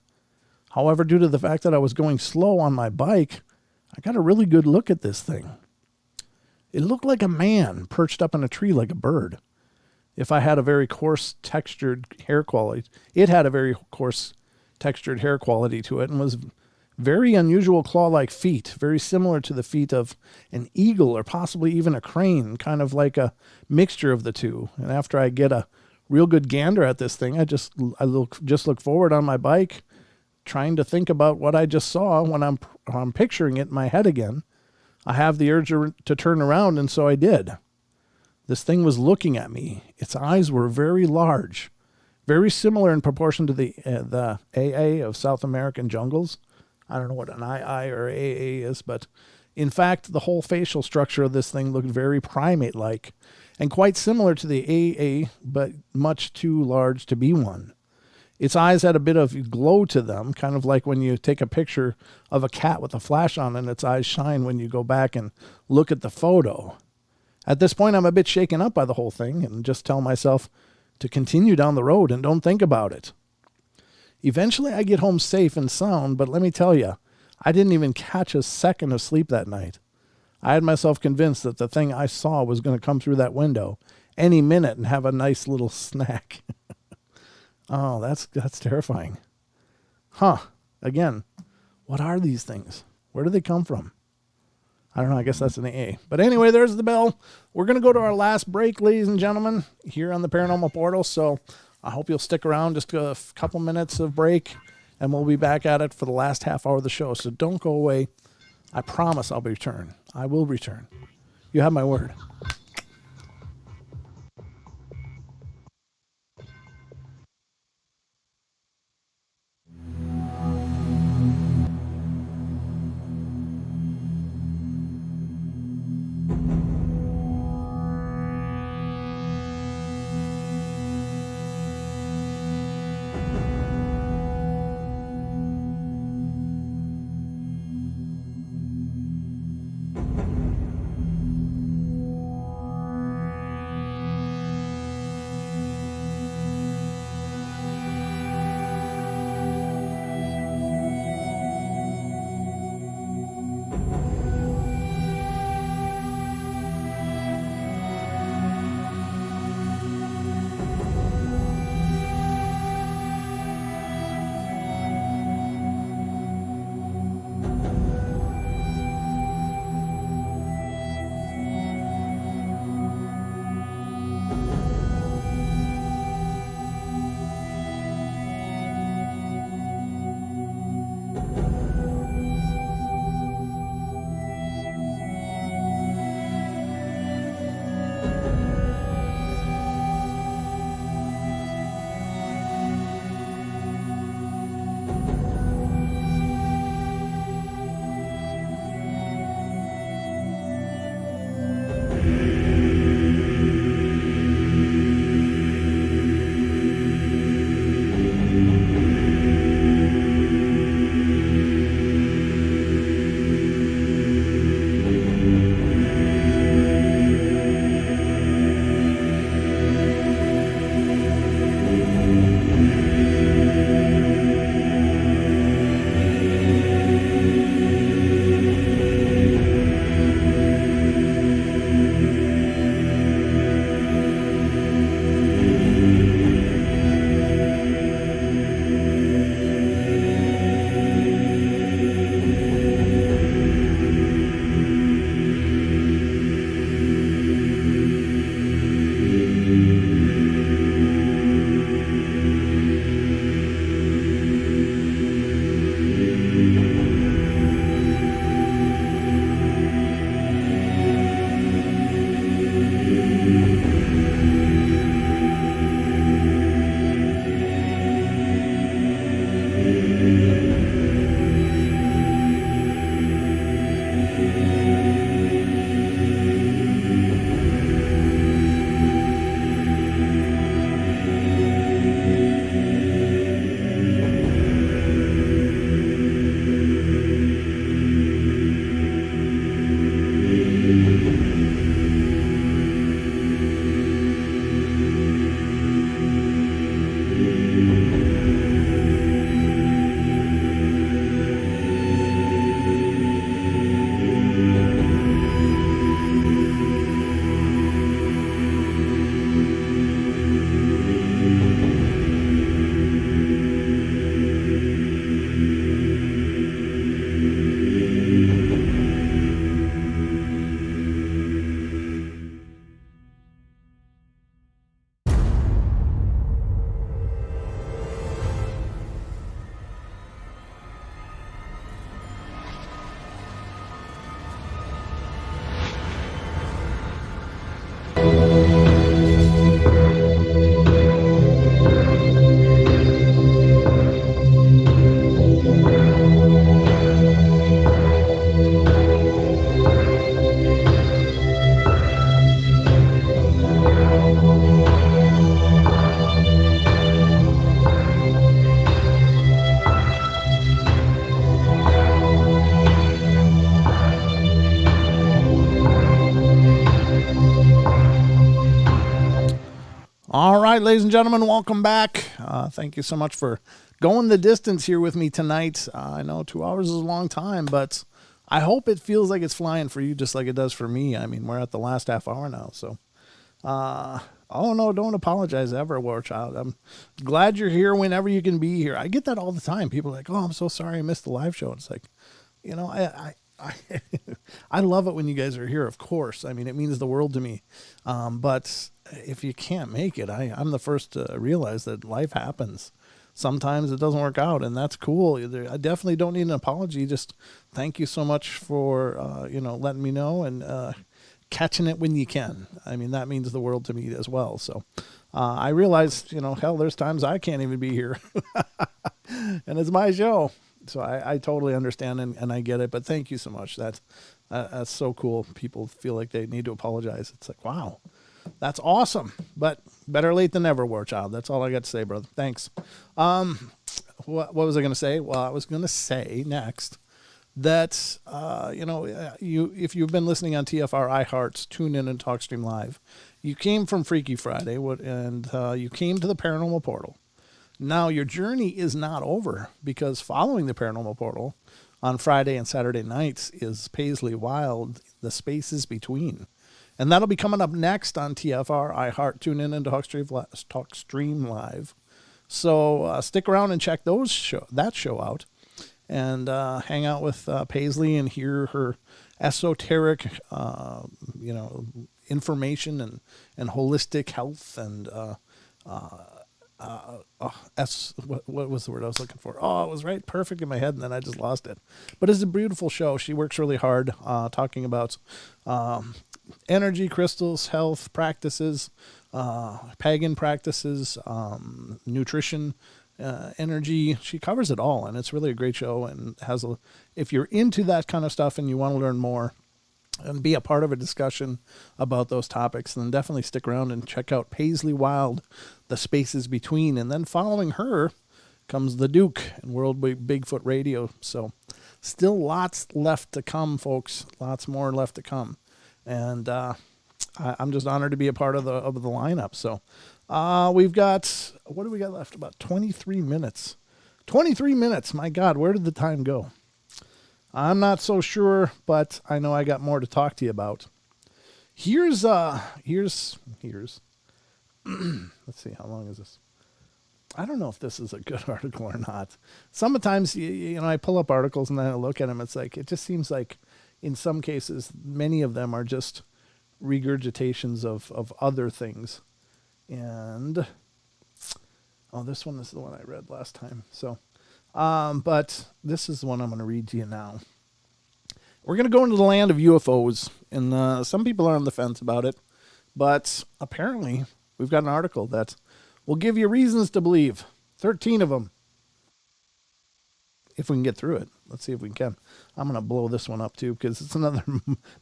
However, due to the fact that I was going slow on my bike, I got a really good look at this thing. It looked like a man perched up in a tree like a bird. If I had a very coarse textured hair quality, it had a very coarse textured hair quality to it, and was very unusual claw-like feet, very similar to the feet of an eagle or possibly even a crane, kind of like a mixture of the two. And after I get a real good gander at this thing. I look forward on my bike, trying to think about what I just saw. When I'm picturing it in my head again, I have the urge to turn around, and so I did. This thing was looking at me. Its eyes were very large, very similar in proportion to the AA of South American jungles. I don't know what an II or AA is, but in fact, the whole facial structure of this thing looked very primate-like and quite similar to the AA, but much too large to be one. Its eyes had a bit of glow to them, kind of like when you take a picture of a cat with a flash on and its eyes shine when you go back and look at the photo. At this point, I'm a bit shaken up by the whole thing and just tell myself to continue down the road and don't think about it. Eventually, I get home safe and sound, but let me tell you, I didn't even catch a second of sleep that night. I had myself convinced that the thing I saw was going to come through that window any minute and have a nice little snack. Oh, that's terrifying. Huh. Again, what are these things? Where do they come from? I don't know. I guess that's an AA. But anyway, there's the bell. We're going to go to our last break, ladies and gentlemen, here on the Paranormal Portal. So I hope you'll stick around just a couple minutes of break, and we'll be back at it for the last half hour of the show. So don't go away. I promise I'll return. I will return. You have my word. right, ladies and gentlemen, welcome back. Thank you so much for going the distance here with me tonight. I know 2 hours is a long time, but I hope it feels like it's flying for you just like it does for me. I mean, we're at the last half hour now, so... oh no, don't apologize ever, War Child. I'm glad you're here whenever you can be here. I get that all the time. People are like, oh, I'm so sorry I missed the live show. It's like, you know, I love it when you guys are here, of course. I mean, it means the world to me. But if you can't make it, I'm the first to realize that life happens. Sometimes it doesn't work out, and that's cool. I definitely don't need an apology. Just thank you so much for, letting me know and, catching it when you can. I mean, that means the world to me as well. So I realized, hell, there's times I can't even be here and it's my show. So I totally understand and I get it, but thank you so much. That's so cool. People feel like they need to apologize. It's like, wow, that's awesome, but better late than never, War Child. That's all I got to say, brother. Thanks. What was I going to say? Well, I was going to say next that, if you've been listening on TFR iHearts, tune in and TalkStream Live. You came from Freaky Friday and you came to the Paranormal Portal. Now, your journey is not over because following the Paranormal Portal on Friday and Saturday nights is Paisley Wild, The Spaces Between. And that'll be coming up next on TFR iHeart, tune in and TalkStream Live. So stick around and check that show out. And hang out with Paisley and hear her esoteric, information and holistic health and what was the word I was looking for? Oh, it was right, perfect in my head, and then I just lost it. But it's a beautiful show. She works really hard talking about energy, crystals, health practices, pagan practices, nutrition. Energy, she covers it all, and it's really a great show. And if you're into that kind of stuff and you want to learn more and be a part of a discussion about those topics, then definitely stick around and check out Paisley Wild, The Spaces Between. And then following her comes the Duke and World Bigfoot Radio. So still lots left to come, folks. Lots more left to come. And I'm just honored to be a part of the lineup. So we've got, what do we got left? About 23 minutes. 23 minutes. My God, where did the time go? I'm not so sure, but I know I got more to talk to you about. Here's let's see, how long is this? I don't know if this is a good article or not. Sometimes, I pull up articles and then I look at them. It's like, it just seems like in some cases, many of them are just regurgitations of other things. And, this one is the one I read last time. So, but this is the one I'm going to read to you now. We're going to go into the land of UFOs, and some people are on the fence about it, but apparently we've got an article that will give you reasons to believe. 13 of them. If we can get through it. Let's see if we can. I'm going to blow this one up too, because it's another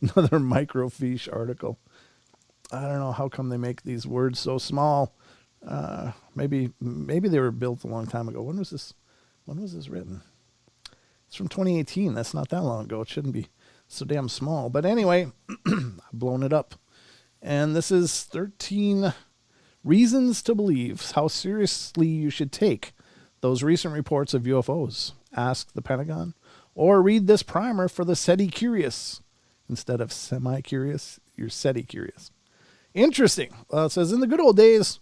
microfiche article. I don't know how come they make these words so small. Maybe they were built a long time ago. When was this written? It's from 2018. That's not that long ago. It shouldn't be so damn small. But anyway, I've blown it up. And this is 13 reasons to believe how seriously you should take those recent reports of UFOs. Ask the Pentagon. Or read this primer for the SETI curious. Instead of semi-curious, you're SETI curious. Interesting. It says, in the good old days,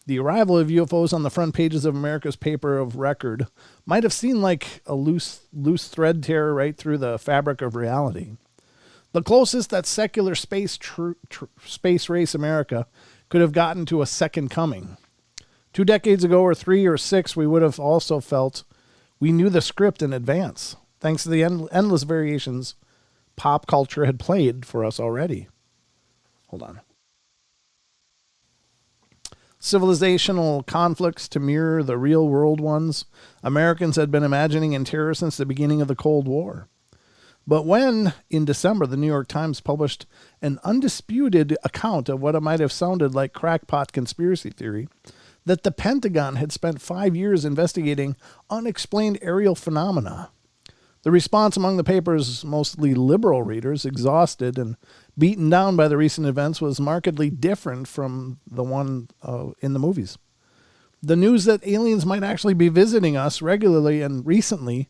the arrival of UFOs on the front pages of America's paper of record might have seemed like a loose thread tear right through the fabric of reality. The closest that secular space race America could have gotten to a second coming. 2 decades ago, or 3 or 6, we would have also felt we knew the script in advance, thanks to the endless variations pop culture had played for us already. Hold on. Civilizational conflicts to mirror the real world ones Americans had been imagining in terror since the beginning of the Cold War. But when, in December, the New York Times published an undisputed account of what it might have sounded like crackpot conspiracy theory, that the Pentagon had spent 5 years investigating unexplained aerial phenomena, The response among the paper's mostly liberal readers, exhausted and beaten down by the recent events, was markedly different from the one in the movies. The news that aliens might actually be visiting us regularly and recently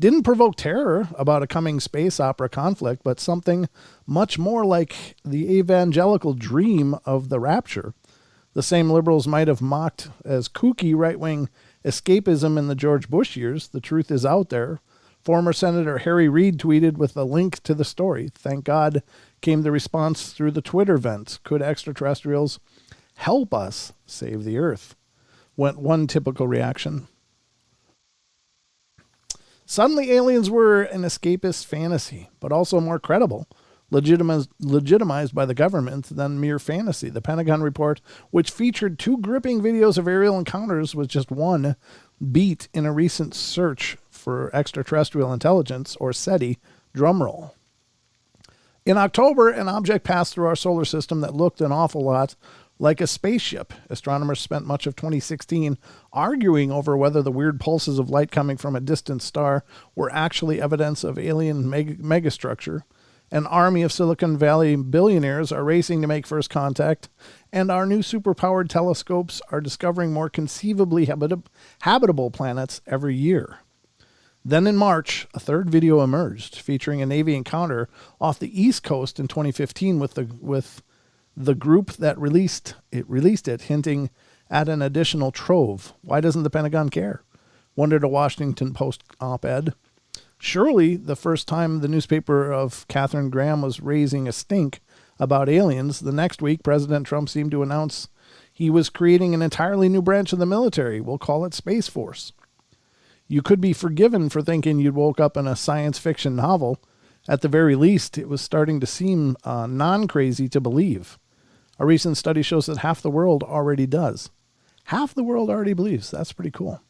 didn't provoke terror about a coming space opera conflict, but something much more like the evangelical dream of the rapture. The same liberals might have mocked as kooky right-wing escapism in the George Bush years. The truth is out there. Former Senator Harry Reid tweeted with a link to the story. Thank God came the response through the Twitter vent. Could extraterrestrials help us save the Earth? Went one typical reaction. Suddenly aliens were an escapist fantasy, but also more credible, legitimized by the government than mere fantasy. The Pentagon report, which featured 2 gripping videos of aerial encounters, was just one beat in a recent search for extraterrestrial intelligence, or SETI, drumroll. In October, an object passed through our solar system that looked an awful lot like a spaceship. Astronomers spent much of 2016 arguing over whether the weird pulses of light coming from a distant star were actually evidence of alien megastructure. An army of Silicon Valley billionaires are racing to make first contact, and our new superpowered telescopes are discovering more conceivably habitable planets every year. Then in March, a third video emerged featuring a Navy encounter off the East Coast in 2015 with the group that released it, hinting at an additional trove. Why doesn't the Pentagon care? Wondered a Washington Post op-ed. Surely the first time the newspaper of Katharine Graham was raising a stink about aliens, the next week President Trump seemed to announce he was creating an entirely new branch of the military. We'll call it Space Force. You could be forgiven for thinking you'd woke up in a science fiction novel. At the very least, it was starting to seem non-crazy to believe. A recent study shows that half the world already does. Half the world already believes. That's pretty cool.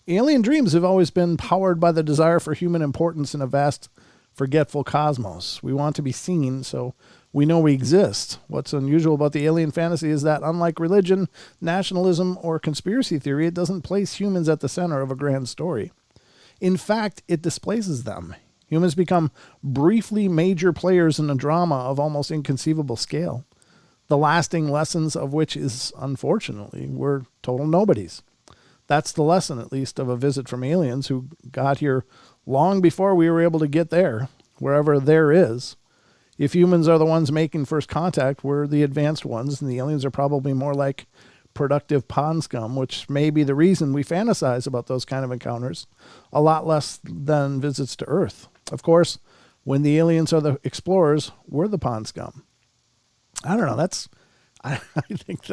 Alien dreams have always been powered by the desire for human importance in a vast, forgetful cosmos. We want to be seen, so we know we exist. What's unusual about the alien fantasy is that, unlike religion, nationalism, or conspiracy theory, it doesn't place humans at the center of a grand story. In fact, it displaces them. Humans become briefly major players in a drama of almost inconceivable scale. The lasting lessons of which is, unfortunately, we're total nobodies. That's the lesson, at least, of a visit from aliens who got here long before we were able to get there, wherever there is. If humans are the ones making first contact, we're the advanced ones, and the aliens are probably more like productive pond scum, which may be the reason we fantasize about those kind of encounters, a lot less than visits to Earth. Of course, when the aliens are the explorers, we're the pond scum. I don't know. I think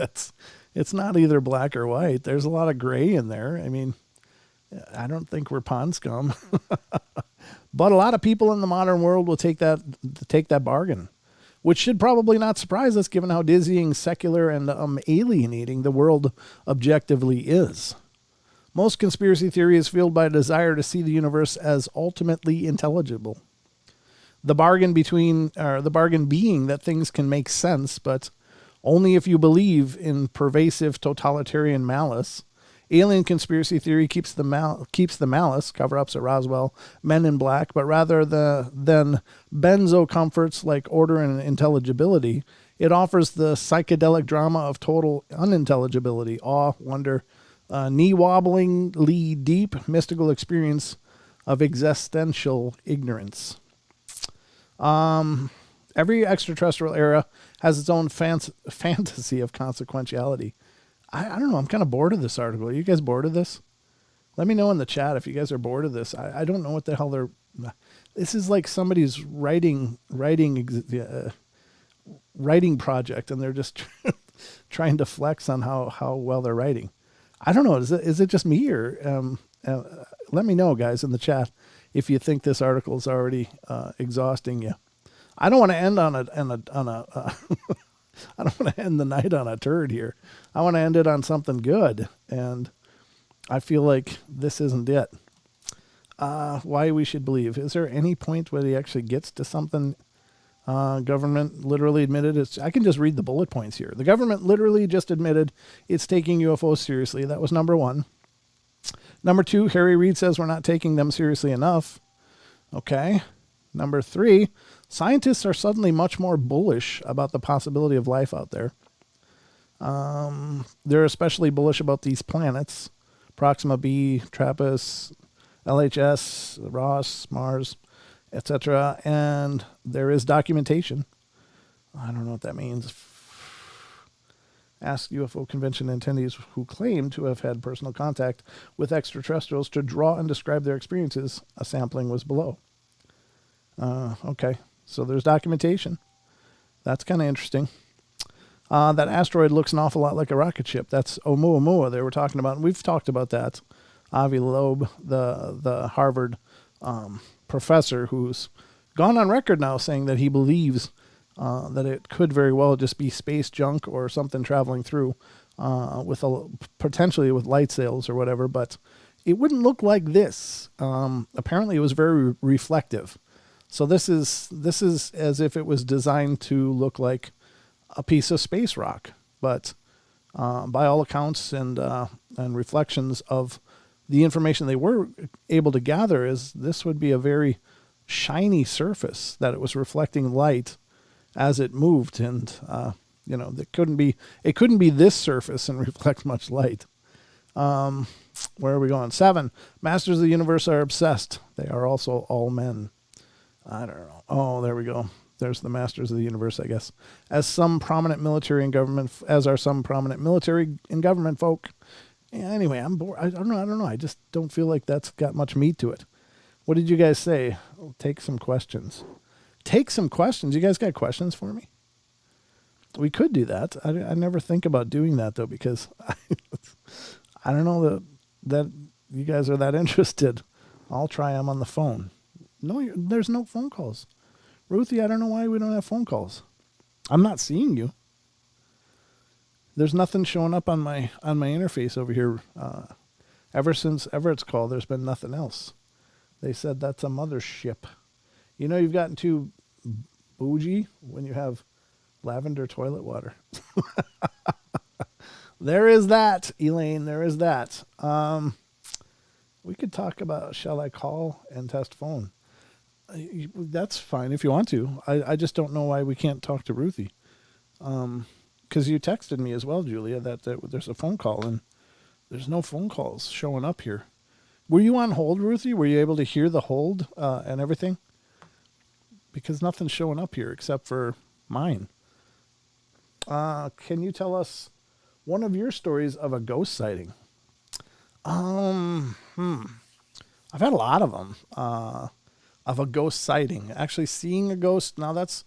it's not either black or white. There's a lot of gray in there. I mean, I don't think we're pond scum, but a lot of people in the modern world will take that bargain, which should probably not surprise us given how dizzying, secular, and alienating the world objectively is. Most conspiracy theory is fueled by a desire to see the universe as ultimately intelligible. The bargain being that things can make sense, but only if you believe in pervasive totalitarian malice. Alien conspiracy theory keeps the malice, cover-ups at Roswell, Men in Black, but rather than benzo comforts like order and intelligibility, it offers the psychedelic drama of total unintelligibility, awe, wonder, knee-wobblingly deep mystical experience of existential ignorance. Every extraterrestrial era has its own fantasy of consequentiality. I don't know. I'm kind of bored of this article. Are you guys bored of this? Let me know in the chat if you guys are bored of this. I don't know what the hell they're... This is like somebody's writing project, and they're just trying to flex on how well they're writing. I don't know. Is it just me, or let me know, guys, in the chat if you think this article is already exhausting you. I don't want to end on a I don't want to end the night on a turd here. I want to end it on something good, and I feel like this isn't it. Why we should believe. Is there any point where he actually gets to something? Government literally admitted I can just read the bullet points here. The government literally just admitted it's taking UFOs seriously. That was number 1. Number 2, Harry Reid says we're not taking them seriously enough. Okay. Number 3, scientists are suddenly much more bullish about the possibility of life out there. They're especially bullish about these planets, Proxima b, TRAPPIST, LHS, Ross, Mars, etc. And there is documentation. I don't know what that means. Ask UFO convention attendees who claim to have had personal contact with extraterrestrials to draw and describe their experiences. A sampling was below. Okay, so there's documentation. That's kind of interesting. That asteroid looks an awful lot like a rocket ship. That's Oumuamua they were talking about. And we've talked about that. Avi Loeb, the Harvard professor, who's gone on record now saying that he believes that it could very well just be space junk or something traveling through potentially with light sails or whatever. But it wouldn't look like this. Apparently, it was very reflective. So this is as if it was designed to look like a piece of space rock, but by all accounts and reflections of the information they were able to gather, is this would be a very shiny surface that it was reflecting light as it moved, and it couldn't be this surface and reflect much light. Where are we going? 7, Masters of the Universe are obsessed. They are also all men. I don't know. Oh, there we go. There's the Masters of the Universe, I guess. As are some prominent military and government folk. Yeah, anyway, I'm bored. I don't know. I just don't feel like that's got much meat to it. What did you guys say? I'll take some questions. You guys got questions for me? We could do that. I never think about doing that, though, because I don't know that you guys are that interested. I'll try them on the phone. No, there's no phone calls. Ruthie, I don't know why we don't have phone calls. I'm not seeing you. There's nothing showing up on my interface over here. Ever since Everett's call, there's been nothing else. They said that's a mothership. You know you've gotten too bougie when you have lavender toilet water. There is that, Elaine. There is that. We could talk about shall I call and test phone. That's fine if you want to. I just don't know why we can't talk to Ruthie. Because you texted me as well, Julia, that there's a phone call, and there's no phone calls showing up here. Were you on hold, Ruthie? Were you able to hear the hold and everything? Because nothing's showing up here except for mine. Can you tell us one of your stories of a ghost sighting? I've had a lot of them. Of a ghost sighting. Actually seeing a ghost, now that's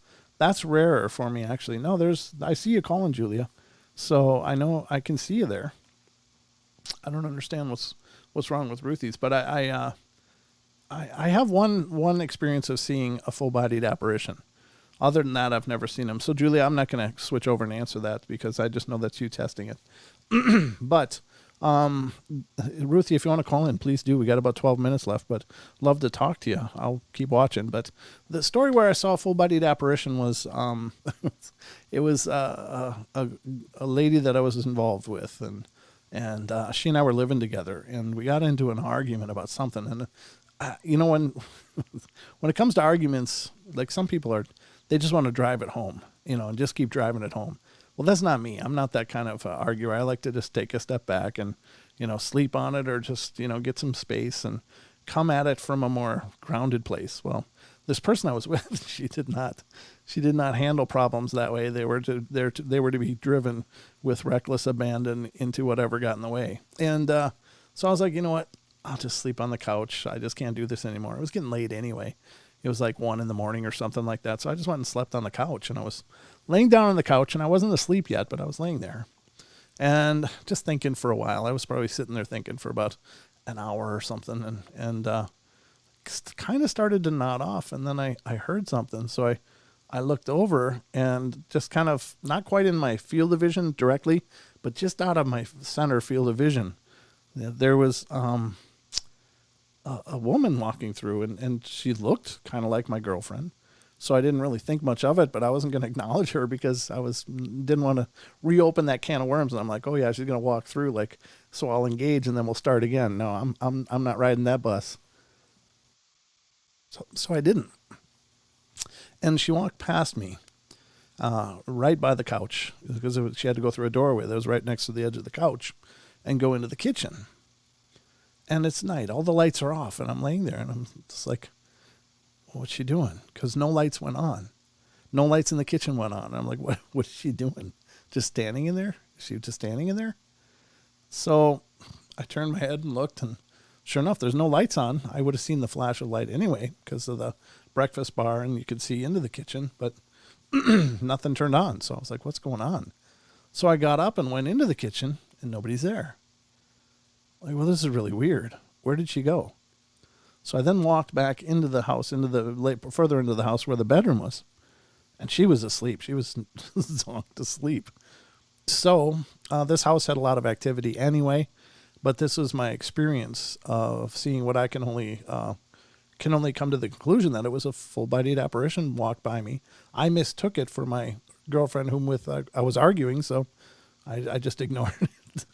rarer for me, actually. No, I see you calling, Julia. So I know I can see you there. I don't understand what's wrong with Ruthie's, but I have one experience of seeing a full-bodied apparition. Other than that, I've never seen them. So, Julia, I'm not going to switch over and answer that because I just know that's you testing it. But Ruthie, if you want to call in, please do. We got about 12 minutes left, but love to talk to you. I'll keep watching. But the story where I saw a full-bodied apparition was it was a lady that I was involved with, and she and I were living together, and we got into an argument about something. And when it comes to arguments, like some people they just want to drive it home, and just keep driving it home. Well, that's not me. I'm not that kind of arguer. I like to just take a step back and, sleep on it or just, get some space and come at it from a more grounded place. Well, this person I was with, she did not handle problems that way. They were to be driven with reckless abandon into whatever got in the way. And so I was like, you know what? I'll just sleep on the couch. I just can't do this anymore. It was getting late anyway. It was like 1 a.m. or something like that. So I just went and slept on the couch, and I was laying down on the couch, and I wasn't asleep yet, but I was laying there and just thinking for a while. I was probably sitting there thinking for about an hour or something, and kind of started to nod off. And then I heard something. So I looked over, and just kind of not quite in my field of vision directly, but just out of my center field of vision, there was a woman walking through, and she looked kind of like my girlfriend. So I didn't really think much of it, but I wasn't going to acknowledge her because didn't want to reopen that can of worms. And I'm like, oh yeah, she's going to walk through, so I'll engage and then we'll start again. No, I'm not riding that bus. So I didn't. And she walked past me, right by the couch, because she had to go through a doorway that was right next to the edge of the couch and go into the kitchen. And it's night. All the lights are off, and I'm laying there, and I'm just like, what's she doing? Because no lights went on. No lights in the kitchen went on. I'm like, what is she doing? Just standing in there? Is she just standing in there? So I turned my head and looked, and sure enough, there's no lights on. I would have seen the flash of light anyway because of the breakfast bar, and you could see into the kitchen, but nothing turned on. So I was like, what's going on? So I got up and went into the kitchen, and nobody's there. Like, well, this is really weird. Where did she go? So I then walked back into the house, further into the house where the bedroom was, and she was asleep. She was zonked asleep. So this house had a lot of activity anyway, but this was my experience of seeing what I can only come to the conclusion that it was a full-bodied apparition walked by me. I mistook it for my girlfriend whom I was arguing, so I just ignored it.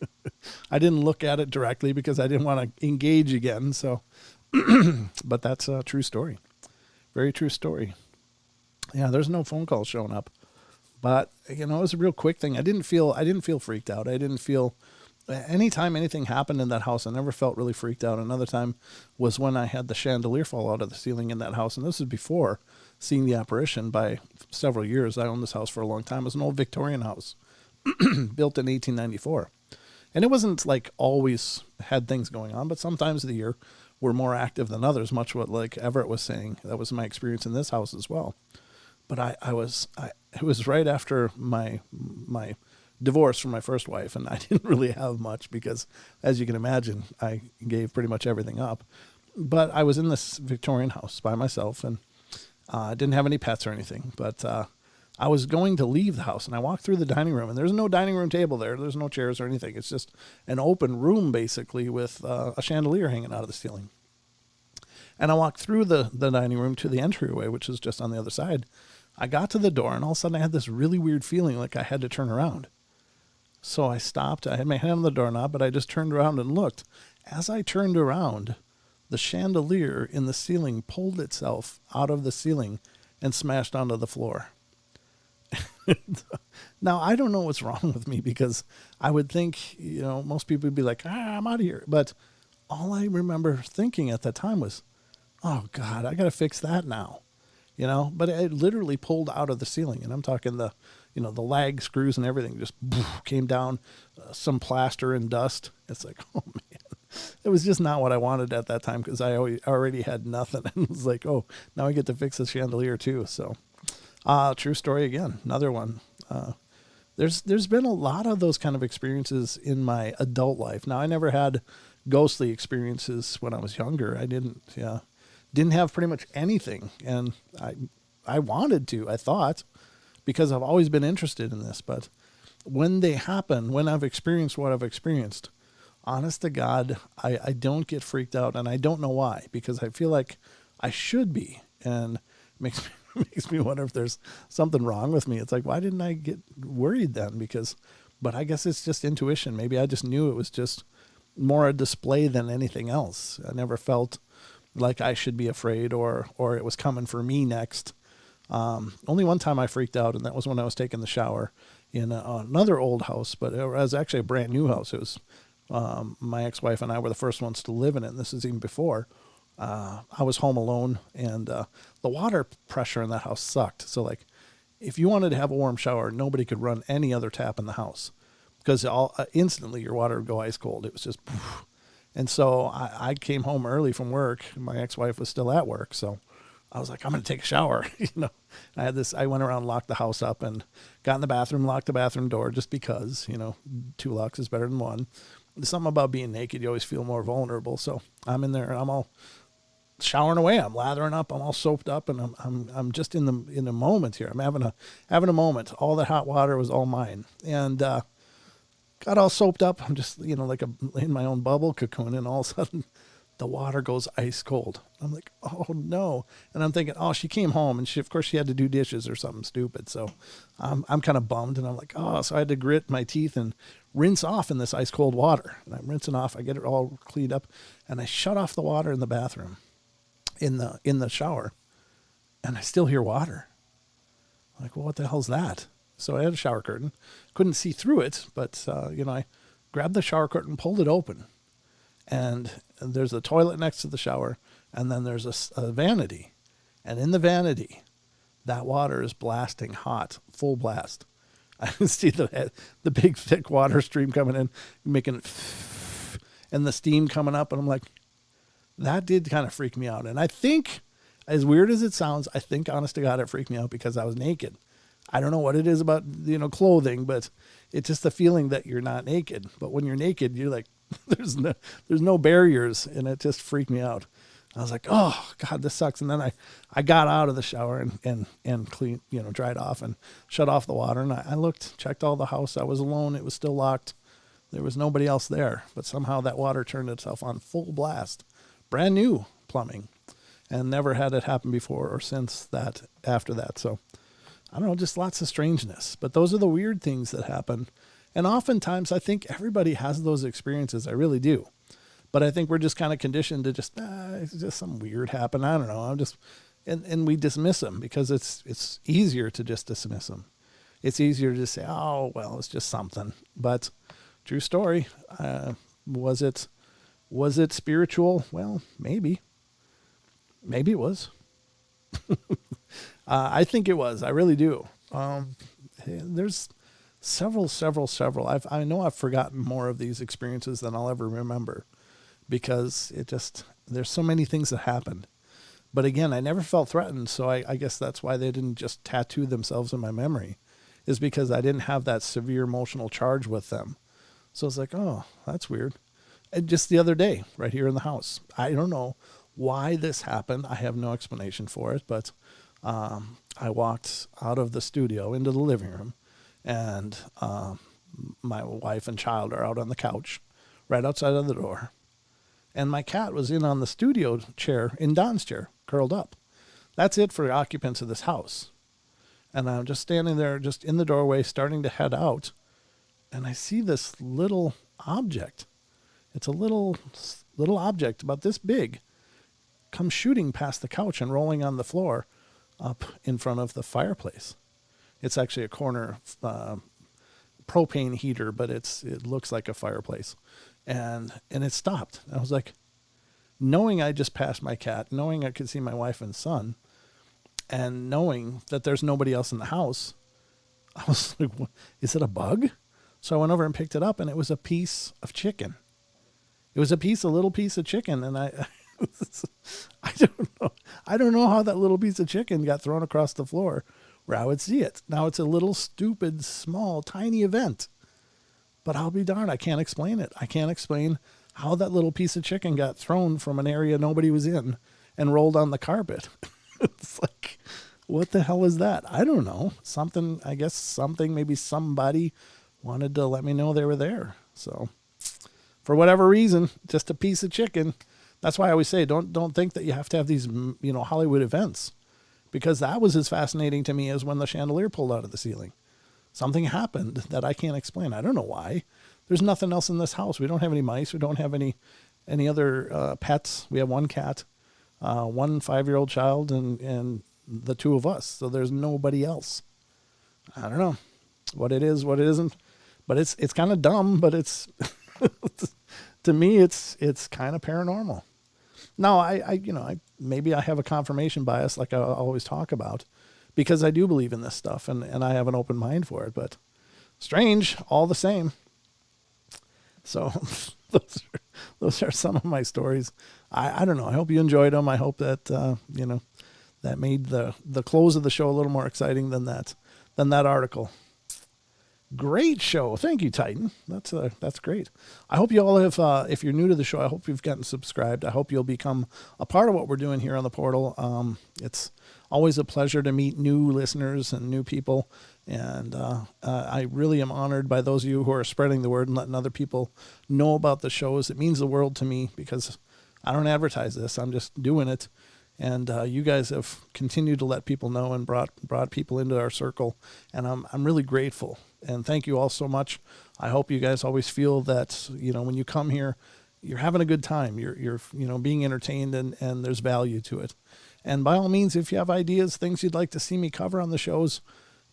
I didn't look at it directly because I didn't want to engage again. So, but that's a true story. Very true story. Yeah, there's no phone calls showing up, but it was a real quick thing. I didn't feel freaked out. I didn't feel anytime anything happened in that house, I never felt really freaked out. Another time was when I had the chandelier fall out of the ceiling in that house. And this is before seeing the apparition by several years. I owned this house for a long time. It was an old Victorian house built in 1894. And it wasn't like always had things going on, but sometimes of the year were more active than others, much what like Everett was saying. That was my experience in this house as well. But it was right after my divorce from my first wife, and I didn't really have much because, as you can imagine, I gave pretty much everything up. But I was in this Victorian house by myself, and I didn't have any pets or anything. But I was going to leave the house, and I walked through the dining room, and there's no dining room table there. There's no chairs or anything. It's just an open room, basically, with a chandelier hanging out of the ceiling. And I walked through the dining room to the entryway, which is just on the other side. I got to the door, and all of a sudden I had this really weird feeling like I had to turn around. So I stopped. I had my hand on the doorknob, but I just turned around and looked. As I turned around, the chandelier in the ceiling pulled itself out of the ceiling and smashed onto the floor. Now, I don't know what's wrong with me because I would think, most people would be like, I'm out of here. But all I remember thinking at that time was, oh, God, I got to fix that now. But it literally pulled out of the ceiling. And I'm talking the lag screws and everything just came down, some plaster and dust. It's like, oh, man. It was just not what I wanted at that time because I already had nothing. And it was like, oh, now I get to fix the chandelier too. So true story again. Another one. There's been a lot of those kind of experiences in my adult life. Now, I never had ghostly experiences when I was younger. I didn't have pretty much anything. And I wanted to, I thought, because I've always been interested in this. But when they happen, when I've experienced what I've experienced, honest to God, I don't get freaked out. And I don't know why, because I feel like I should be. And it makes me wonder if there's something wrong with me. It's like, why didn't I get worried then? But I guess it's just intuition. Maybe I just knew it was just more a display than anything else. I never felt like I should be afraid or it was coming for me next. Only one time I freaked out, and that was when I was taking the shower in another old house, but it was actually a brand new house. It was my ex-wife and I were the first ones to live in it, and this is even before. I was home alone, and the water pressure in that house sucked. So, like, if you wanted to have a warm shower, nobody could run any other tap in the house because instantly your water would go ice cold. It was just... And so I came home early from work. My ex-wife was still at work, so I was like, I'm going to take a shower. I went around, locked the house up, and got in the bathroom, locked the bathroom door just because, 2 locks is better than 1. There's something about being naked. You always feel more vulnerable. So I'm in there, and I'm all showering away. I'm lathering up. I'm all soaped up, and I'm just in the moment here. I'm having a moment. All the hot water was all mine, and got all soaped up. I'm just, like in my own bubble cocoon, and all of a sudden the water goes ice cold. I'm like, oh no. And I'm thinking, oh, she came home and of course she had to do dishes or something stupid. So I'm kind of bummed, and I'm like, oh, so I had to grit my teeth and rinse off in this ice cold water. And I'm rinsing off. I get it all cleaned up, and I shut off the water in the bathroom. in the shower, and I still hear water. I'm like, well, what the hell's that? So I had a shower curtain, couldn't see through it, but I grabbed the shower curtain, pulled it open, and there's a toilet next to the shower, and then there's a vanity, and in the vanity, that water is blasting hot, full blast. I can see the big thick water stream coming in, making it, and the steam coming up, and I'm like, that did kind of freak me out. And I think, as weird as it sounds, I think, honest to God, it freaked me out because I was naked. I don't know what it is about, clothing, but it's just the feeling that you're not naked. But when you're naked, you're like, there's no barriers, and it just freaked me out. I was like, oh God, this sucks. And then I got out of the shower and clean, dried off and shut off the water. And I looked, checked all the house. I was alone. It was still locked. There was nobody else there, but somehow that water turned itself on full blast, brand new plumbing, and never had it happen before or since that, after that. So I don't know, just lots of strangeness, but those are the weird things that happen. And oftentimes I think everybody has those experiences. I really do. But I think we're just kind of conditioned to just, it's just some weird happen. I don't know. And we dismiss them because it's easier to just dismiss them. It's easier to just say, oh, well, it's just something. But true story. Was it spiritual? Well, maybe. Maybe it was. I think it was. I really do. There's several. I know I've forgotten more of these experiences than I'll ever remember because there's so many things that happened. But again, I never felt threatened. So I guess that's why they didn't just tattoo themselves in my memory, is because I didn't have that severe emotional charge with them. So it's like, oh, that's weird. And just the other day, right here in the house, I don't know why this happened. I have no explanation for it, but I walked out of the studio into the living room, and my wife and child are out on the couch right outside of the door. And my cat was in on the studio chair, in Don's chair, curled up. That's it for the occupants of this house. And I'm just standing there, just in the doorway, starting to head out. And I see this little object. It's a little object about this big, come shooting past the couch and rolling on the floor up in front of the fireplace. It's actually a corner propane heater, but it looks like a fireplace. And it stopped. I was like, knowing I just passed my cat, knowing I could see my wife and son, and knowing that there's nobody else in the house, I was like, what? Is it a bug? So I went over and picked it up, and it was a piece of chicken. It was a little piece of chicken, and I don't know how that little piece of chicken got thrown across the floor where I would see it. Now it's a little stupid, small, tiny event, but I'll be darned, I can't explain it. I can't explain how that little piece of chicken got thrown from an area nobody was in and rolled on the carpet. It's like, what the hell is that? I don't know. Maybe somebody wanted to let me know they were there. So for whatever reason, just a piece of chicken. That's why I always say, don't think that you have to have these, Hollywood events, because that was as fascinating to me as when the chandelier pulled out of the ceiling. Something happened that I can't explain. I don't know why. There's nothing else in this house. We don't have any mice. We don't have any other pets. We have one cat, one 5-year-old child, and the two of us. So there's nobody else. I don't know what it is, what it isn't, but it's kind of dumb, but it's, to me, it's kind of paranormal. Now, I maybe I have a confirmation bias like I always talk about, because I do believe in this stuff and I have an open mind for it, but strange all the same. So those are some of my stories. I don't know. I hope you enjoyed them. I hope that, that made the close of the show a little more exciting than that article. Great show. Thank you, Titan. That's great. I hope you all have, if you're new to the show, I hope you've gotten subscribed. I hope you'll become a part of what we're doing here on the portal. It's always a pleasure to meet new listeners and new people. And I really am honored by those of you who are spreading the word and letting other people know about the shows. It means the world to me because I don't advertise this. I'm just doing it. And you guys have continued to let people know and brought people into our circle. And I'm really grateful. And thank you all so much. I hope you guys always feel that, when you come here, you're having a good time. You're being entertained, and there's value to it. And by all means, if you have ideas, things you'd like to see me cover on the shows,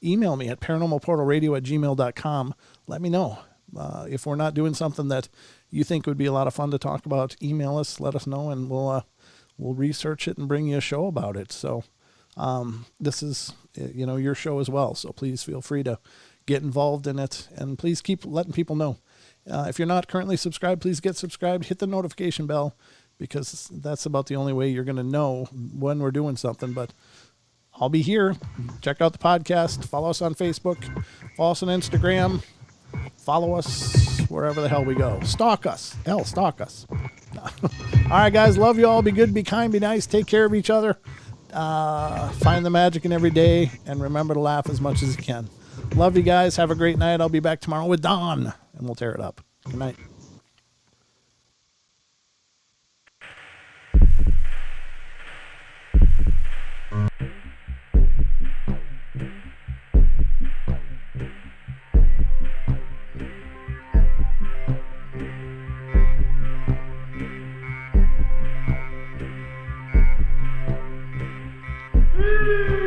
email me at paranormalportalradio@gmail.com. Let me know. If we're not doing something that you think would be a lot of fun to talk about, email us, let us know, and we'll research it and bring you a show about it. So this is, your show as well. So please feel free to get involved in it, and please keep letting people know. If you're not currently subscribed, please get subscribed. Hit the notification bell, because that's about the only way you're going to know when we're doing something. But I'll be here. Check out the podcast. Follow us on Facebook. Follow us on Instagram. Follow us wherever the hell we go. Stalk us. Hell, stalk us. All right, guys. Love you all. Be good, be kind, be nice. Take care of each other. Find the magic in every day. And remember to laugh as much as you can. Love you guys. Have a great night. I'll be back tomorrow with Dawn, and we'll tear it up. Good night. Woo!